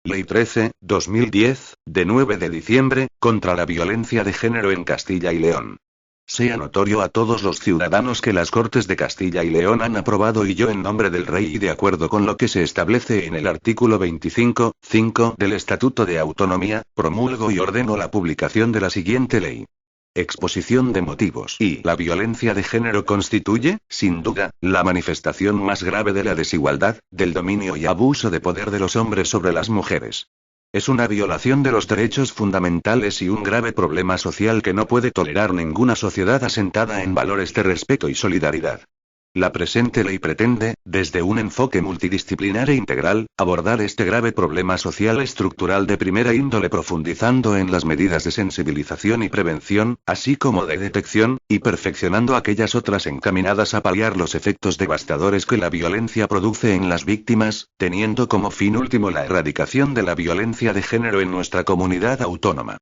Ley 13/2010, de 9 de diciembre, contra la violencia de género en Castilla y León. Sea notorio a todos los ciudadanos que las Cortes de Castilla y León han aprobado y yo en nombre del Rey y de acuerdo con lo que se establece en el artículo 25.5 del Estatuto de Autonomía, promulgo y ordeno la publicación de la siguiente ley. Exposición de motivos. La violencia de género constituye, sin duda, la manifestación más grave de la desigualdad, del dominio y abuso de poder de los hombres sobre las mujeres. Es una violación de los derechos fundamentales y un grave problema social que no puede tolerar ninguna sociedad asentada en valores de respeto y solidaridad. La presente ley pretende, desde un enfoque multidisciplinar e integral, abordar este grave problema social estructural de primera índole profundizando en las medidas de sensibilización y prevención, así como de detección, y perfeccionando aquellas otras encaminadas a paliar los efectos devastadores que la violencia produce en las víctimas, teniendo como fin último la erradicación de la violencia de género en nuestra comunidad autónoma.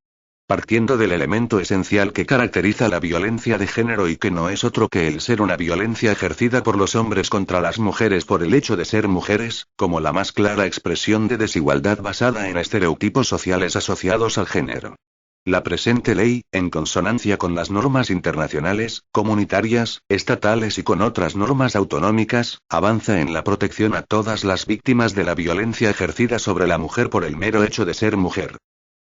Partiendo del elemento esencial que caracteriza la violencia de género y que no es otro que el ser una violencia ejercida por los hombres contra las mujeres por el hecho de ser mujeres, como la más clara expresión de desigualdad basada en estereotipos sociales asociados al género. La presente ley, en consonancia con las normas internacionales, comunitarias, estatales y con otras normas autonómicas, avanza en la protección a todas las víctimas de la violencia ejercida sobre la mujer por el mero hecho de ser mujer.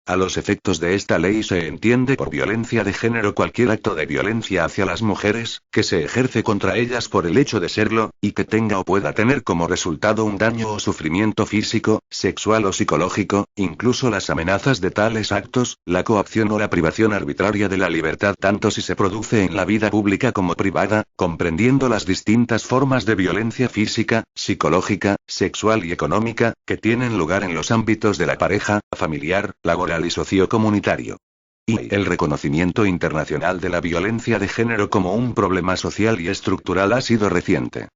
A los efectos de esta ley se entiende por violencia de género cualquier acto de violencia hacia las mujeres, que se ejerce contra ellas por el hecho de serlo, y que tenga o pueda tener como resultado un daño o sufrimiento físico, sexual o psicológico, incluso las amenazas de tales actos, la coacción o la privación arbitraria de la libertad tanto si se produce en la vida pública como privada, comprendiendo las distintas formas de violencia física, psicológica, sexual y económica, que tienen lugar en los ámbitos de la pareja, familiar, laboral y sociocomunitario. Y el reconocimiento internacional de la violencia de género como un problema social y estructural ha sido reciente.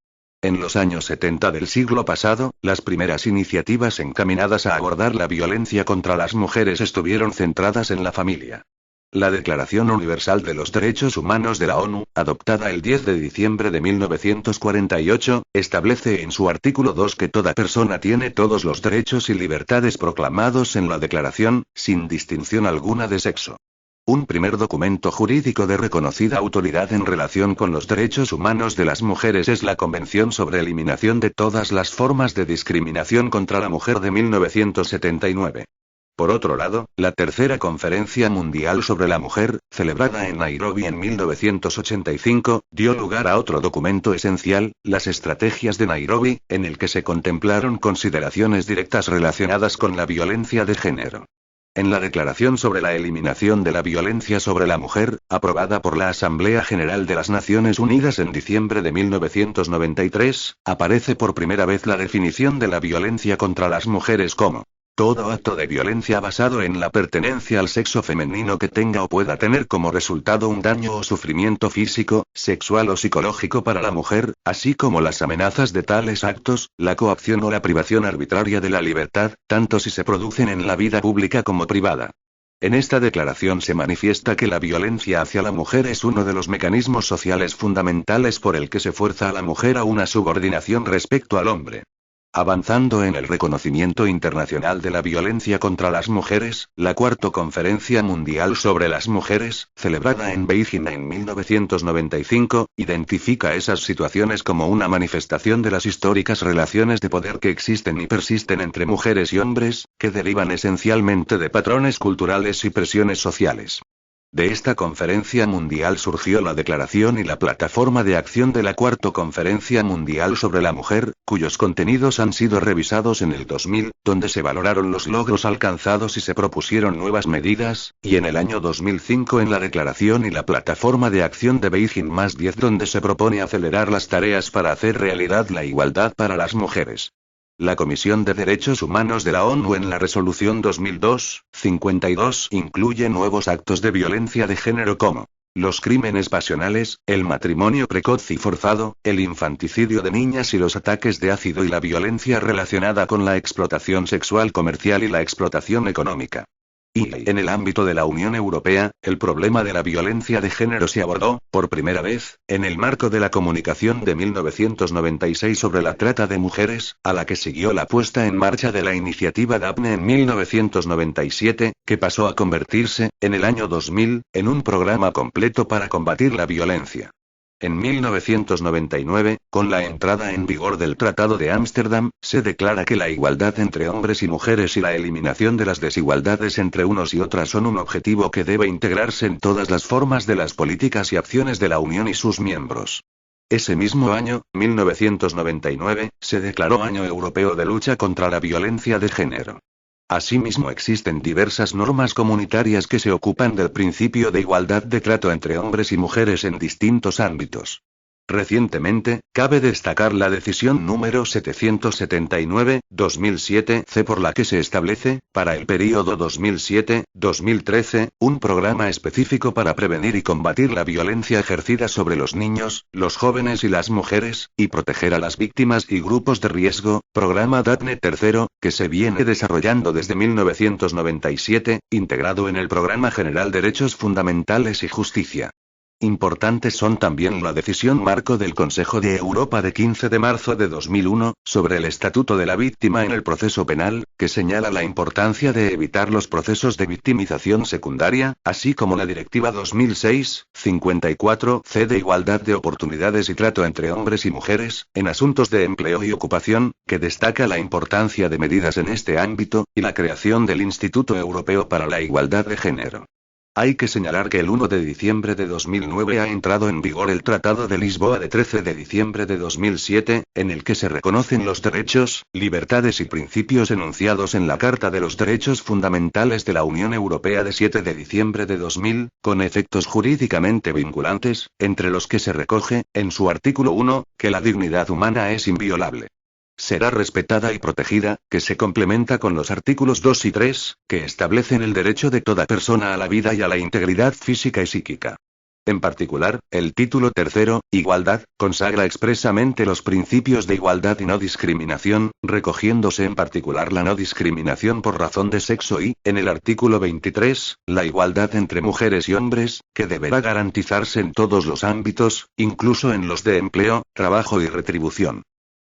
En los años 70 del siglo pasado, las primeras iniciativas encaminadas a abordar la violencia contra las mujeres estuvieron centradas en la familia. La Declaración Universal de los Derechos Humanos de la ONU, adoptada el 10 de diciembre de 1948, establece en su artículo 2 que toda persona tiene todos los derechos y libertades proclamados en la Declaración, sin distinción alguna de sexo. Un primer documento jurídico de reconocida autoridad en relación con los derechos humanos de las mujeres es la Convención sobre Eliminación de todas las formas de discriminación contra la mujer de 1979. Por otro lado, la Tercera Conferencia Mundial sobre la Mujer, celebrada en Nairobi en 1985, dio lugar a otro documento esencial, las Estrategias de Nairobi, en el que se contemplaron consideraciones directas relacionadas con la violencia de género. En la Declaración sobre la Eliminación de la Violencia sobre la Mujer, aprobada por la Asamblea General de las Naciones Unidas en diciembre de 1993, aparece por primera vez la definición de la violencia contra las mujeres como todo acto de violencia basado en la pertenencia al sexo femenino que tenga o pueda tener como resultado un daño o sufrimiento físico, sexual o psicológico para la mujer, así como las amenazas de tales actos, la coacción o la privación arbitraria de la libertad, tanto si se producen en la vida pública como privada. En esta declaración se manifiesta que la violencia hacia la mujer es uno de los mecanismos sociales fundamentales por el que se fuerza a la mujer a una subordinación respecto al hombre. Avanzando en el reconocimiento internacional de la violencia contra las mujeres, la Cuarta Conferencia Mundial sobre las Mujeres, celebrada en Beijing en 1995, identifica esas situaciones como una manifestación de las históricas relaciones de poder que existen y persisten entre mujeres y hombres, que derivan esencialmente de patrones culturales y presiones sociales. De esta conferencia mundial surgió la Declaración y la Plataforma de Acción de la Cuarta Conferencia Mundial sobre la Mujer, cuyos contenidos han sido revisados en el 2000, donde se valoraron los logros alcanzados y se propusieron nuevas medidas, y en el año 2005 en la Declaración y la Plataforma de Acción de Beijing +10 donde se propone acelerar las tareas para hacer realidad la igualdad para las mujeres. La Comisión de Derechos Humanos de la ONU en la Resolución 2002/52 incluye nuevos actos de violencia de género como los crímenes pasionales, el matrimonio precoz y forzado, el infanticidio de niñas y los ataques de ácido y la violencia relacionada con la explotación sexual comercial y la explotación económica. Y en el ámbito de la Unión Europea, el problema de la violencia de género se abordó, por primera vez, en el marco de la Comunicación de 1996 sobre la trata de mujeres, a la que siguió la puesta en marcha de la iniciativa Daphne en 1997, que pasó a convertirse, en el año 2000, en un programa completo para combatir la violencia. En 1999, con la entrada en vigor del Tratado de Ámsterdam, se declara que la igualdad entre hombres y mujeres y la eliminación de las desigualdades entre unos y otras son un objetivo que debe integrarse en todas las formas de las políticas y acciones de la Unión y sus miembros. Ese mismo año, 1999, se declaró Año Europeo de Lucha contra la Violencia de Género. Asimismo existen diversas normas comunitarias que se ocupan del principio de igualdad de trato entre hombres y mujeres en distintos ámbitos. Recientemente, cabe destacar la decisión número 779/2007 por la que se establece, para el período 2007-2013, un programa específico para prevenir y combatir la violencia ejercida sobre los niños, los jóvenes y las mujeres, y proteger a las víctimas y grupos de riesgo, programa Daphne III, que se viene desarrollando desde 1997, integrado en el Programa General Derechos Fundamentales y Justicia. Importantes son también la decisión marco del Consejo de Europa de 15 de marzo de 2001, sobre el Estatuto de la Víctima en el proceso penal, que señala la importancia de evitar los procesos de victimización secundaria, así como la Directiva 2006/54/C de igualdad de oportunidades y trato entre hombres y mujeres, en asuntos de empleo y ocupación, que destaca la importancia de medidas en este ámbito, y la creación del Instituto Europeo para la Igualdad de Género. Hay que señalar que el 1 de diciembre de 2009 ha entrado en vigor el Tratado de Lisboa de 13 de diciembre de 2007, en el que se reconocen los derechos, libertades y principios enunciados en la Carta de los Derechos Fundamentales de la Unión Europea de 7 de diciembre de 2000, con efectos jurídicamente vinculantes, entre los que se recoge, en su artículo 1, que la dignidad humana es inviolable. Será respetada y protegida, que se complementa con los artículos 2 y 3, que establecen el derecho de toda persona a la vida y a la integridad física y psíquica. En particular, el título tercero, Igualdad, consagra expresamente los principios de igualdad y no discriminación, recogiéndose en particular la no discriminación por razón de sexo y, en el artículo 23, la igualdad entre mujeres y hombres, que deberá garantizarse en todos los ámbitos, incluso en los de empleo, trabajo y retribución.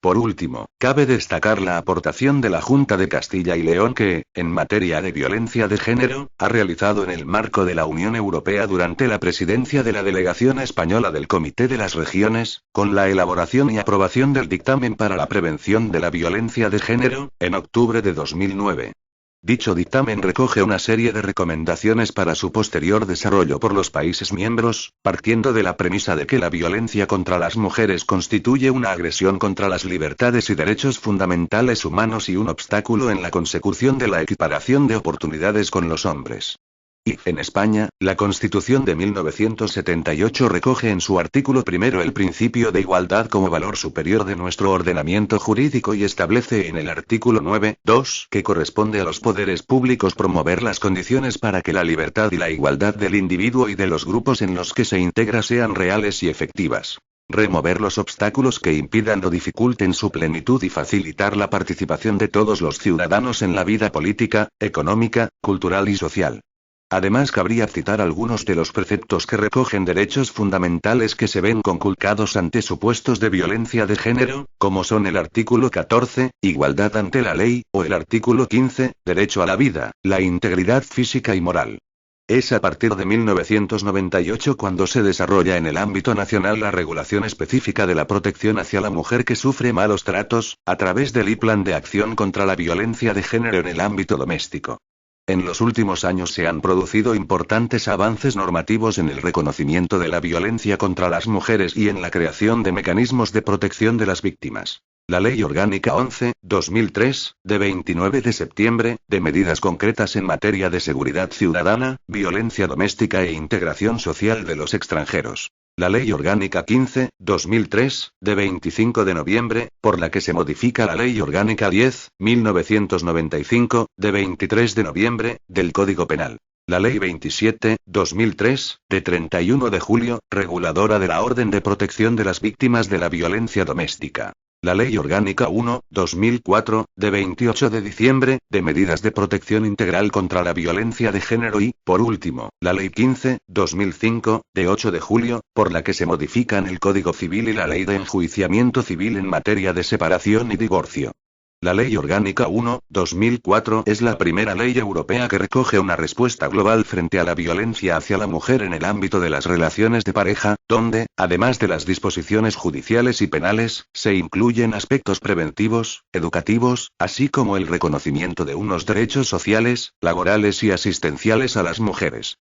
Por último, cabe destacar la aportación de la Junta de Castilla y León que, en materia de violencia de género, ha realizado en el marco de la Unión Europea durante la presidencia de la delegación española del Comité de las Regiones, con la elaboración y aprobación del dictamen para la prevención de la violencia de género, en octubre de 2009. Dicho dictamen recoge una serie de recomendaciones para su posterior desarrollo por los países miembros, partiendo de la premisa de que la violencia contra las mujeres constituye una agresión contra las libertades y derechos fundamentales humanos y un obstáculo en la consecución de la equiparación de oportunidades con los hombres. Y, en España, la Constitución de 1978 recoge en su artículo primero el principio de igualdad como valor superior de nuestro ordenamiento jurídico y establece en el artículo 9.2 que corresponde a los poderes públicos promover las condiciones para que la libertad y la igualdad del individuo y de los grupos en los que se integra sean reales y efectivas. Remover los obstáculos que impidan o dificulten su plenitud y facilitar la participación de todos los ciudadanos en la vida política, económica, cultural y social. Además, cabría citar algunos de los preceptos que recogen derechos fundamentales que se ven conculcados ante supuestos de violencia de género, como son el artículo 14, igualdad ante la ley, o el artículo 15, derecho a la vida, la integridad física y moral. Es a partir de 1998 cuando se desarrolla en el ámbito nacional la regulación específica de la protección hacia la mujer que sufre malos tratos, a través del Plan de Acción contra la Violencia de Género en el ámbito doméstico. En los últimos años se han producido importantes avances normativos en el reconocimiento de la violencia contra las mujeres y en la creación de mecanismos de protección de las víctimas. La Ley Orgánica 11/2003, de 29 de septiembre, de medidas concretas en materia de seguridad ciudadana, violencia doméstica e integración social de los extranjeros. La Ley Orgánica 15/2003, de 25 de noviembre, por la que se modifica la Ley Orgánica 10/1995, de 23 de noviembre, del Código Penal. La Ley 27/2003, de 31 de julio, reguladora de la Orden de Protección de las Víctimas de la Violencia Doméstica. La Ley Orgánica 1/2004, de 28 de diciembre, de medidas de protección integral contra la violencia de género y, por último, la Ley 15/2005, de 8 de julio, por la que se modifican el Código Civil y la Ley de Enjuiciamiento Civil en materia de separación y divorcio. La Ley Orgánica 1/2004 es la primera ley europea que recoge una respuesta global frente a la violencia hacia la mujer en el ámbito de las relaciones de pareja, donde, además de las disposiciones judiciales y penales, se incluyen aspectos preventivos, educativos, así como el reconocimiento de unos derechos sociales, laborales y asistenciales a las mujeres.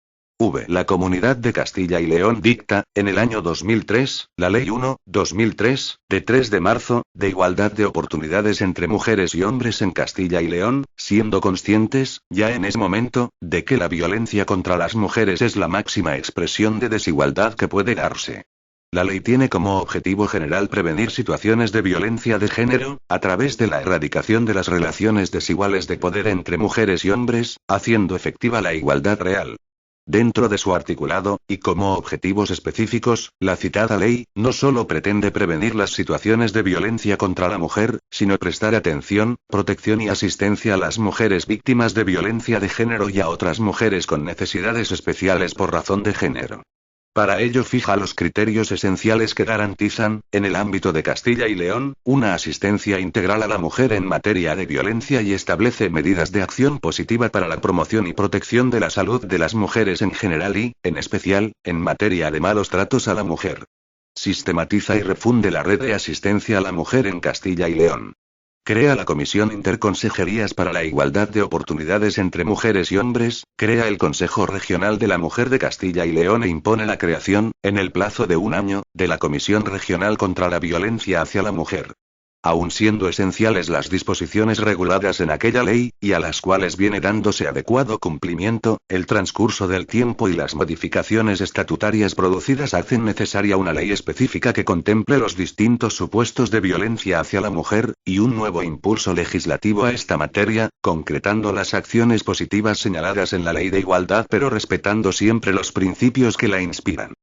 La Comunidad de Castilla y León dicta, en el año 2003, la Ley 1/2003, de 3 de marzo, de igualdad de oportunidades entre mujeres y hombres en Castilla y León, siendo conscientes, ya en ese momento, de que la violencia contra las mujeres es la máxima expresión de desigualdad que puede darse. La ley tiene como objetivo general prevenir situaciones de violencia de género, a través de la erradicación de las relaciones desiguales de poder entre mujeres y hombres, haciendo efectiva la igualdad real. Dentro de su articulado, y como objetivos específicos, la citada ley, no solo pretende prevenir las situaciones de violencia contra la mujer, sino prestar atención, protección y asistencia a las mujeres víctimas de violencia de género y a otras mujeres con necesidades especiales por razón de género. Para ello fija los criterios esenciales que garantizan, en el ámbito de Castilla y León, una asistencia integral a la mujer en materia de violencia y establece medidas de acción positiva para la promoción y protección de la salud de las mujeres en general y, en especial, en materia de malos tratos a la mujer. Sistematiza y refunde la red de asistencia a la mujer en Castilla y León. Crea la Comisión Interconsejerías para la Igualdad de Oportunidades entre Mujeres y Hombres, crea el Consejo Regional de la Mujer de Castilla y León e impone la creación, en el plazo de un año, de la Comisión Regional contra la Violencia hacia la Mujer. Aun siendo esenciales las disposiciones reguladas en aquella ley, y a las cuales viene dándose adecuado cumplimiento, el transcurso del tiempo y las modificaciones estatutarias producidas hacen necesaria una ley específica que contemple los distintos supuestos de violencia hacia la mujer, y un nuevo impulso legislativo a esta materia, concretando las acciones positivas señaladas en la Ley de Igualdad pero respetando siempre los principios que la inspiran.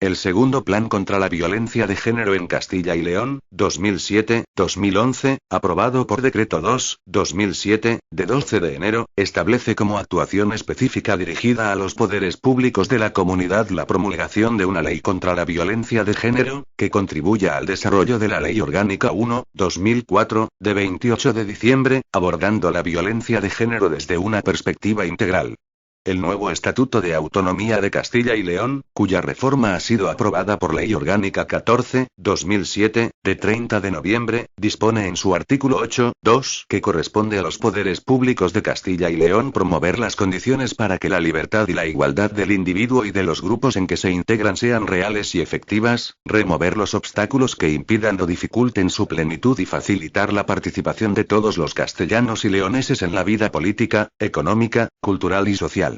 El segundo Plan contra la Violencia de Género en Castilla y León, 2007-2011, aprobado por Decreto 2/2007, de 12 de enero, establece como actuación específica dirigida a los poderes públicos de la comunidad la promulgación de una ley contra la violencia de género, que contribuya al desarrollo de la Ley Orgánica 1/2004, de 28 de diciembre, abordando la violencia de género desde una perspectiva integral. El nuevo Estatuto de Autonomía de Castilla y León, cuya reforma ha sido aprobada por Ley Orgánica 14/2007, de 30 de noviembre, dispone en su artículo 8.2 que corresponde a los poderes públicos de Castilla y León promover las condiciones para que la libertad y la igualdad del individuo y de los grupos en que se integran sean reales y efectivas, remover los obstáculos que impidan o dificulten su plenitud y facilitar la participación de todos los castellanos y leoneses en la vida política, económica, cultural y social.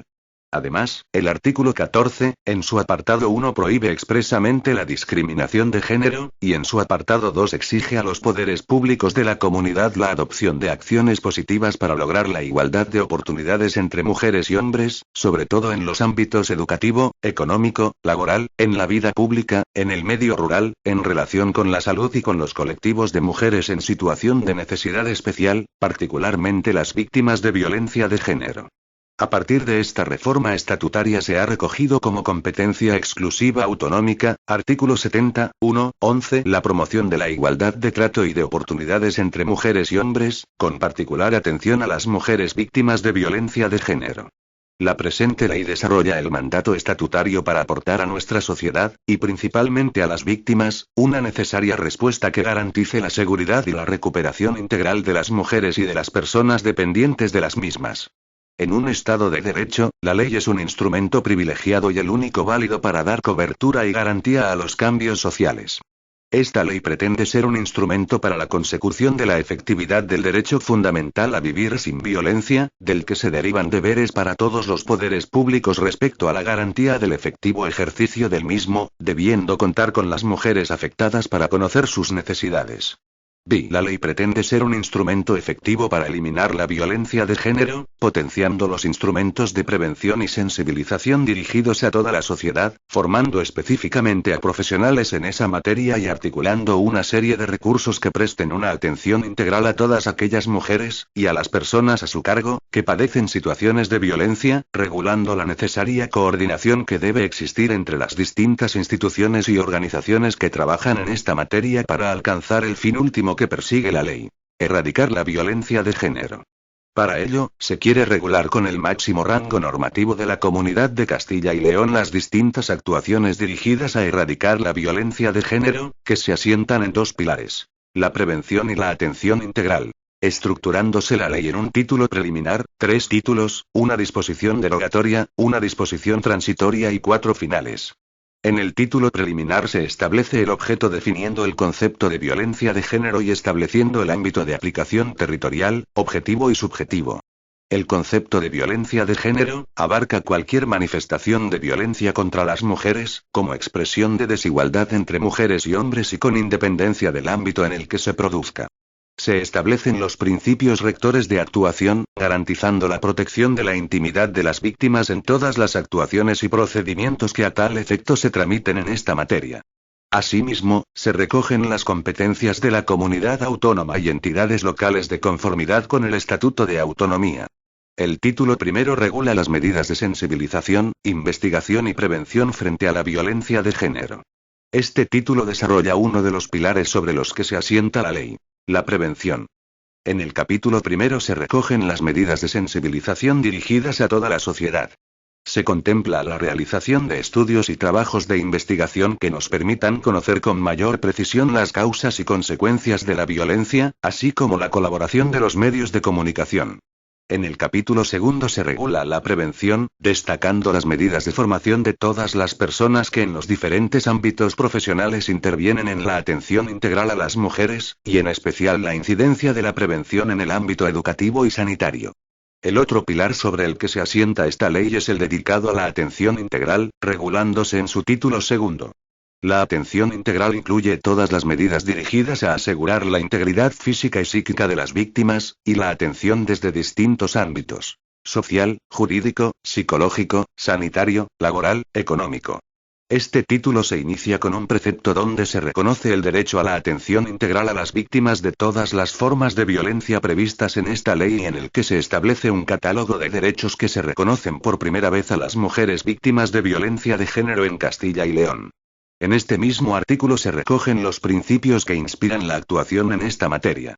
Además, el artículo 14, en su apartado 1 prohíbe expresamente la discriminación de género, y en su apartado 2 exige a los poderes públicos de la comunidad la adopción de acciones positivas para lograr la igualdad de oportunidades entre mujeres y hombres, sobre todo en los ámbitos educativo, económico, laboral, en la vida pública, en el medio rural, en relación con la salud y con los colectivos de mujeres en situación de necesidad especial, particularmente las víctimas de violencia de género. A partir de esta reforma estatutaria se ha recogido como competencia exclusiva autonómica, artículo 70.1.11, la promoción de la igualdad de trato y de oportunidades entre mujeres y hombres, con particular atención a las mujeres víctimas de violencia de género. La presente ley desarrolla el mandato estatutario para aportar a nuestra sociedad, y principalmente a las víctimas, una necesaria respuesta que garantice la seguridad y la recuperación integral de las mujeres y de las personas dependientes de las mismas. En un Estado de Derecho, la ley es un instrumento privilegiado y el único válido para dar cobertura y garantía a los cambios sociales. Esta ley pretende ser un instrumento para la consecución de la efectividad del derecho fundamental a vivir sin violencia, del que se derivan deberes para todos los poderes públicos respecto a la garantía del efectivo ejercicio del mismo, debiendo contar con las mujeres afectadas para conocer sus necesidades. La ley pretende ser un instrumento efectivo para eliminar la violencia de género, potenciando los instrumentos de prevención y sensibilización dirigidos a toda la sociedad, formando específicamente a profesionales en esa materia y articulando una serie de recursos que presten una atención integral a todas aquellas mujeres, y a las personas a su cargo, que padecen situaciones de violencia, regulando la necesaria coordinación que debe existir entre las distintas instituciones y organizaciones que trabajan en esta materia para alcanzar el fin último que persigue la ley: erradicar la violencia de género. Para ello, se quiere regular con el máximo rango normativo de la Comunidad de Castilla y León las distintas actuaciones dirigidas a erradicar la violencia de género, que se asientan en dos pilares: la prevención y la atención integral. Estructurándose la ley en un título preliminar, 3 títulos, una disposición derogatoria, una disposición transitoria y 4 finales. En el título preliminar se establece el objeto definiendo el concepto de violencia de género y estableciendo el ámbito de aplicación territorial, objetivo y subjetivo. El concepto de violencia de género abarca cualquier manifestación de violencia contra las mujeres, como expresión de desigualdad entre mujeres y hombres y con independencia del ámbito en el que se produzca. Se establecen los principios rectores de actuación, garantizando la protección de la intimidad de las víctimas en todas las actuaciones y procedimientos que a tal efecto se tramiten en esta materia. Asimismo, se recogen las competencias de la comunidad autónoma y entidades locales de conformidad con el Estatuto de Autonomía. El título primero regula las medidas de sensibilización, investigación y prevención frente a la violencia de género. Este título desarrolla uno de los pilares sobre los que se asienta la ley: la prevención. En el capítulo primero se recogen las medidas de sensibilización dirigidas a toda la sociedad. Se contempla la realización de estudios y trabajos de investigación que nos permitan conocer con mayor precisión las causas y consecuencias de la violencia, así como la colaboración de los medios de comunicación. En el capítulo segundo se regula la prevención, destacando las medidas de formación de todas las personas que en los diferentes ámbitos profesionales intervienen en la atención integral a las mujeres, y en especial la incidencia de la prevención en el ámbito educativo y sanitario. El otro pilar sobre el que se asienta esta ley es el dedicado a la atención integral, regulándose en su título segundo. La atención integral incluye todas las medidas dirigidas a asegurar la integridad física y psíquica de las víctimas, y la atención desde distintos ámbitos: social, jurídico, psicológico, sanitario, laboral, económico. Este título se inicia con un precepto donde se reconoce el derecho a la atención integral a las víctimas de todas las formas de violencia previstas en esta ley y en el que se establece un catálogo de derechos que se reconocen por primera vez a las mujeres víctimas de violencia de género en Castilla y León. En este mismo artículo se recogen los principios que inspiran la actuación en esta materia.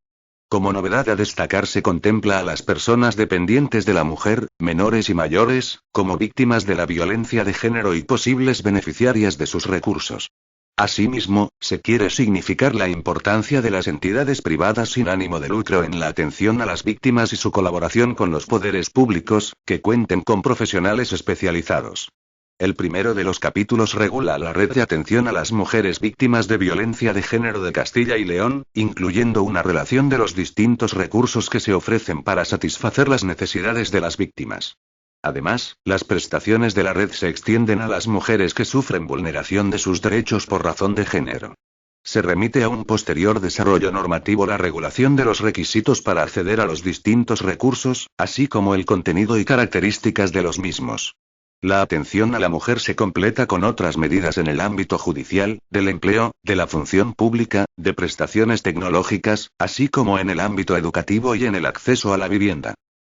Como novedad a destacar, se contempla a las personas dependientes de la mujer, menores y mayores, como víctimas de la violencia de género y posibles beneficiarias de sus recursos. Asimismo, se quiere significar la importancia de las entidades privadas sin ánimo de lucro en la atención a las víctimas y su colaboración con los poderes públicos, que cuenten con profesionales especializados. El primero de los capítulos regula la red de atención a las mujeres víctimas de violencia de género de Castilla y León, incluyendo una relación de los distintos recursos que se ofrecen para satisfacer las necesidades de las víctimas. Además, las prestaciones de la red se extienden a las mujeres que sufren vulneración de sus derechos por razón de género. Se remite a un posterior desarrollo normativo la regulación de los requisitos para acceder a los distintos recursos, así como el contenido y características de los mismos. La atención a la mujer se completa con otras medidas en el ámbito judicial, del empleo, de la función pública, de prestaciones tecnológicas, así como en el ámbito educativo y en el acceso a la vivienda.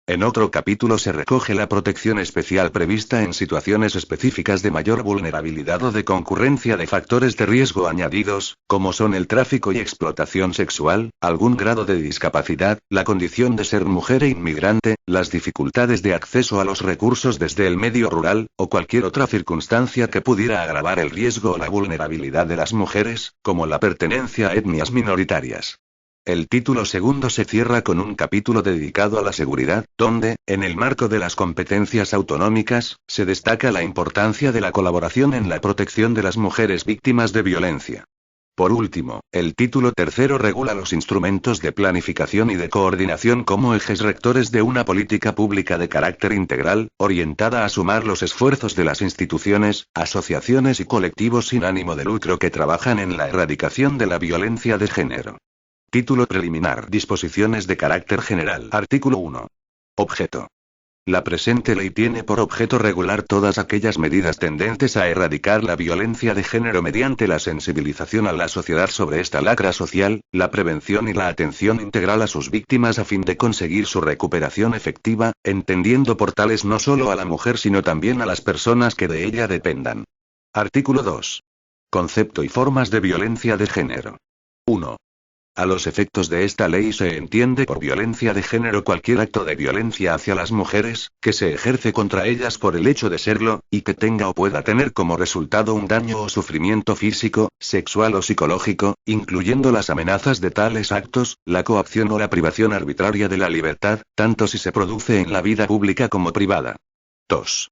En otro capítulo se recoge la protección especial prevista en situaciones específicas de mayor vulnerabilidad o de concurrencia de factores de riesgo añadidos, como son el tráfico y explotación sexual, algún grado de discapacidad, la condición de ser mujer e inmigrante, las dificultades de acceso a los recursos desde el medio rural, o cualquier otra circunstancia que pudiera agravar el riesgo o la vulnerabilidad de las mujeres, como la pertenencia a etnias minoritarias. El título segundo se cierra con un capítulo dedicado a la seguridad, donde, en el marco de las competencias autonómicas, se destaca la importancia de la colaboración en la protección de las mujeres víctimas de violencia. Por último, el título tercero regula los instrumentos de planificación y de coordinación como ejes rectores de una política pública de carácter integral, orientada a sumar los esfuerzos de las instituciones, asociaciones y colectivos sin ánimo de lucro que trabajan en la erradicación de la violencia de género. Título preliminar. Disposiciones de carácter general. Artículo 1. Objeto. La presente ley tiene por objeto regular todas aquellas medidas tendentes a erradicar la violencia de género mediante la sensibilización a la sociedad sobre esta lacra social, la prevención y la atención integral a sus víctimas a fin de conseguir su recuperación efectiva, entendiendo por tales no solo a la mujer sino también a las personas que de ella dependan. Artículo 2. Concepto y formas de violencia de género. 1. A los efectos de esta ley se entiende por violencia de género cualquier acto de violencia hacia las mujeres, que se ejerce contra ellas por el hecho de serlo, y que tenga o pueda tener como resultado un daño o sufrimiento físico, sexual o psicológico, incluyendo las amenazas de tales actos, la coacción o la privación arbitraria de la libertad, tanto si se produce en la vida pública como privada. 2.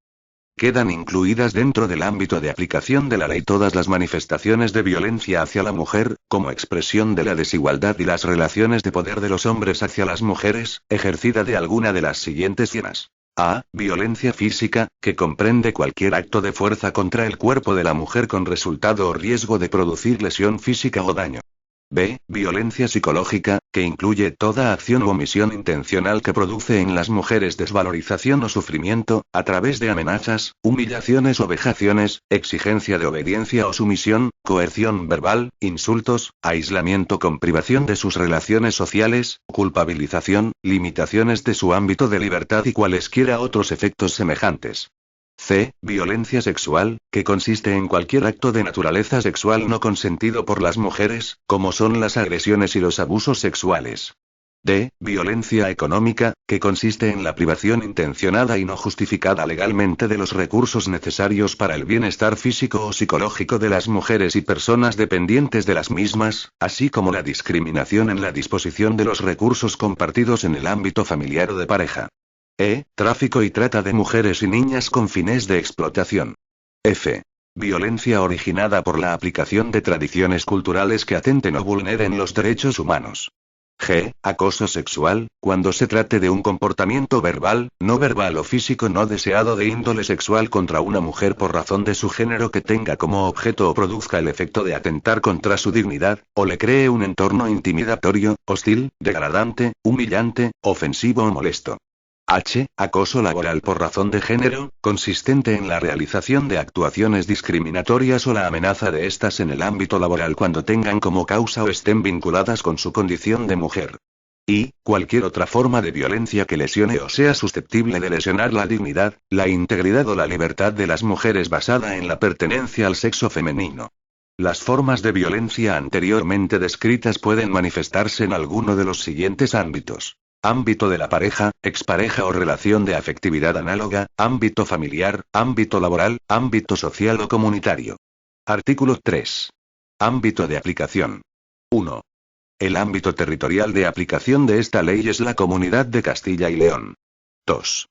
Quedan incluidas dentro del ámbito de aplicación de la ley todas las manifestaciones de violencia hacia la mujer, como expresión de la desigualdad y las relaciones de poder de los hombres hacia las mujeres, ejercida de alguna de las siguientes formas. A. Violencia física, que comprende cualquier acto de fuerza contra el cuerpo de la mujer con resultado o riesgo de producir lesión física o daño. B. Violencia psicológica, que incluye toda acción u omisión intencional que produce en las mujeres desvalorización o sufrimiento, a través de amenazas, humillaciones o vejaciones, exigencia de obediencia o sumisión, coerción verbal, insultos, aislamiento con privación de sus relaciones sociales, culpabilización, limitaciones de su ámbito de libertad y cualesquiera otros efectos semejantes. C. Violencia sexual, que consiste en cualquier acto de naturaleza sexual no consentido por las mujeres, como son las agresiones y los abusos sexuales. D. Violencia económica, que consiste en la privación intencionada y no justificada legalmente de los recursos necesarios para el bienestar físico o psicológico de las mujeres y personas dependientes de las mismas, así como la discriminación en la disposición de los recursos compartidos en el ámbito familiar o de pareja. E. Tráfico y trata de mujeres y niñas con fines de explotación. F. Violencia originada por la aplicación de tradiciones culturales que atenten o vulneren los derechos humanos. G. Acoso sexual, cuando se trate de un comportamiento verbal, no verbal o físico no deseado de índole sexual contra una mujer por razón de su género que tenga como objeto o produzca el efecto de atentar contra su dignidad, o le cree un entorno intimidatorio, hostil, degradante, humillante, ofensivo o molesto. H. Acoso laboral por razón de género, consistente en la realización de actuaciones discriminatorias o la amenaza de estas en el ámbito laboral cuando tengan como causa o estén vinculadas con su condición de mujer. Y, cualquier otra forma de violencia que lesione o sea susceptible de lesionar la dignidad, la integridad o la libertad de las mujeres basada en la pertenencia al sexo femenino. Las formas de violencia anteriormente descritas pueden manifestarse en alguno de los siguientes ámbitos. Ámbito de la pareja, expareja o relación de afectividad análoga, ámbito familiar, ámbito laboral, ámbito social o comunitario. Artículo 3. Ámbito de aplicación. 1. El ámbito territorial de aplicación de esta ley es la Comunidad de Castilla y León. 2.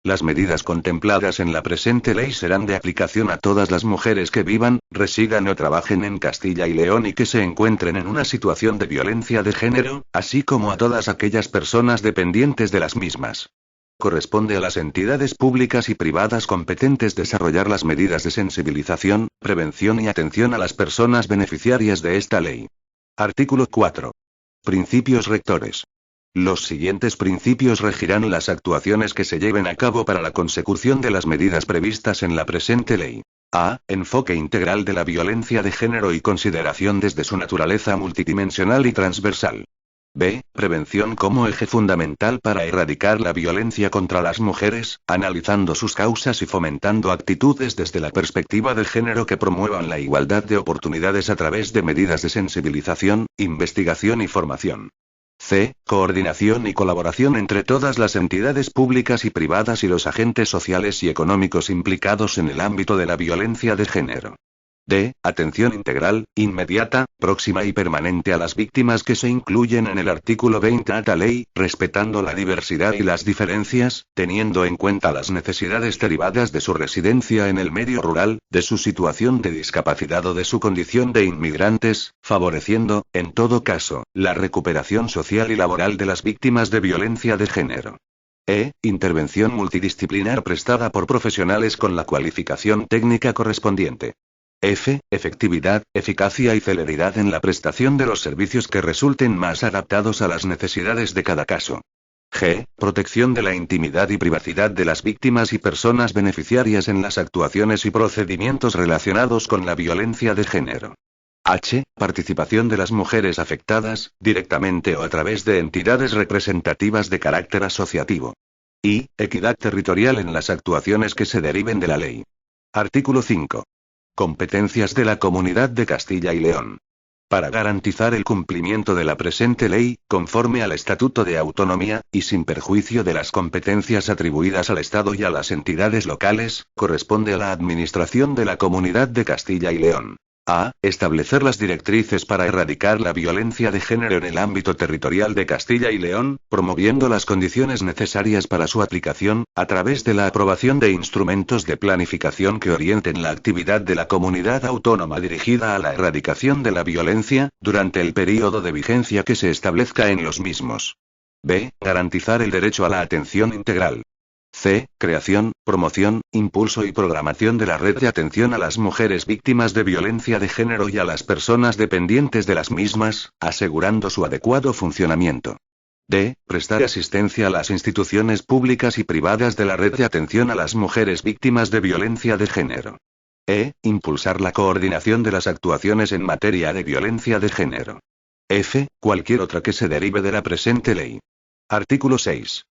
Las medidas contempladas en la presente ley serán de aplicación a todas las mujeres que vivan, residan o trabajen en Castilla y León y que se encuentren en una situación de violencia de género, así como a todas aquellas personas dependientes de las mismas. Corresponde a las entidades públicas y privadas competentes desarrollar las medidas de sensibilización, prevención y atención a las personas beneficiarias de esta ley. Artículo 4. Principios rectores. Los siguientes principios regirán las actuaciones que se lleven a cabo para la consecución de las medidas previstas en la presente ley. A. Enfoque integral de la violencia de género y consideración desde su naturaleza multidimensional y transversal. B. Prevención como eje fundamental para erradicar la violencia contra las mujeres, analizando sus causas y fomentando actitudes desde la perspectiva de género que promuevan la igualdad de oportunidades a través de medidas de sensibilización, investigación y formación. C. Coordinación y colaboración entre todas las entidades públicas y privadas y los agentes sociales y económicos implicados en el ámbito de la violencia de género. D. Atención integral, inmediata, próxima y permanente a las víctimas que se incluyen en el artículo 20 de la ley, respetando la diversidad y las diferencias, teniendo en cuenta las necesidades derivadas de su residencia en el medio rural, de su situación de discapacidad o de su condición de inmigrantes, favoreciendo, en todo caso, la recuperación social y laboral de las víctimas de violencia de género. E. Intervención multidisciplinar prestada por profesionales con la cualificación técnica correspondiente. F. Efectividad, eficacia y celeridad en la prestación de los servicios que resulten más adaptados a las necesidades de cada caso. G. Protección de la intimidad y privacidad de las víctimas y personas beneficiarias en las actuaciones y procedimientos relacionados con la violencia de género. H. Participación de las mujeres afectadas, directamente o a través de entidades representativas de carácter asociativo. I. Equidad territorial en las actuaciones que se deriven de la ley. Artículo 5. Competencias de la Comunidad de Castilla y León. Para garantizar el cumplimiento de la presente ley, conforme al Estatuto de Autonomía, y sin perjuicio de las competencias atribuidas al Estado y a las entidades locales, corresponde a la Administración de la Comunidad de Castilla y León. A. Establecer las directrices para erradicar la violencia de género en el ámbito territorial de Castilla y León, promoviendo las condiciones necesarias para su aplicación, a través de la aprobación de instrumentos de planificación que orienten la actividad de la comunidad autónoma dirigida a la erradicación de la violencia, durante el período de vigencia que se establezca en los mismos. B. Garantizar el derecho a la atención integral. C. Creación, promoción, impulso y programación de la red de atención a las mujeres víctimas de violencia de género y a las personas dependientes de las mismas, asegurando su adecuado funcionamiento. D. Prestar asistencia a las instituciones públicas y privadas de la red de atención a las mujeres víctimas de violencia de género. E. Impulsar la coordinación de las actuaciones en materia de violencia de género. F. Cualquier otra que se derive de la presente ley. Artículo 6.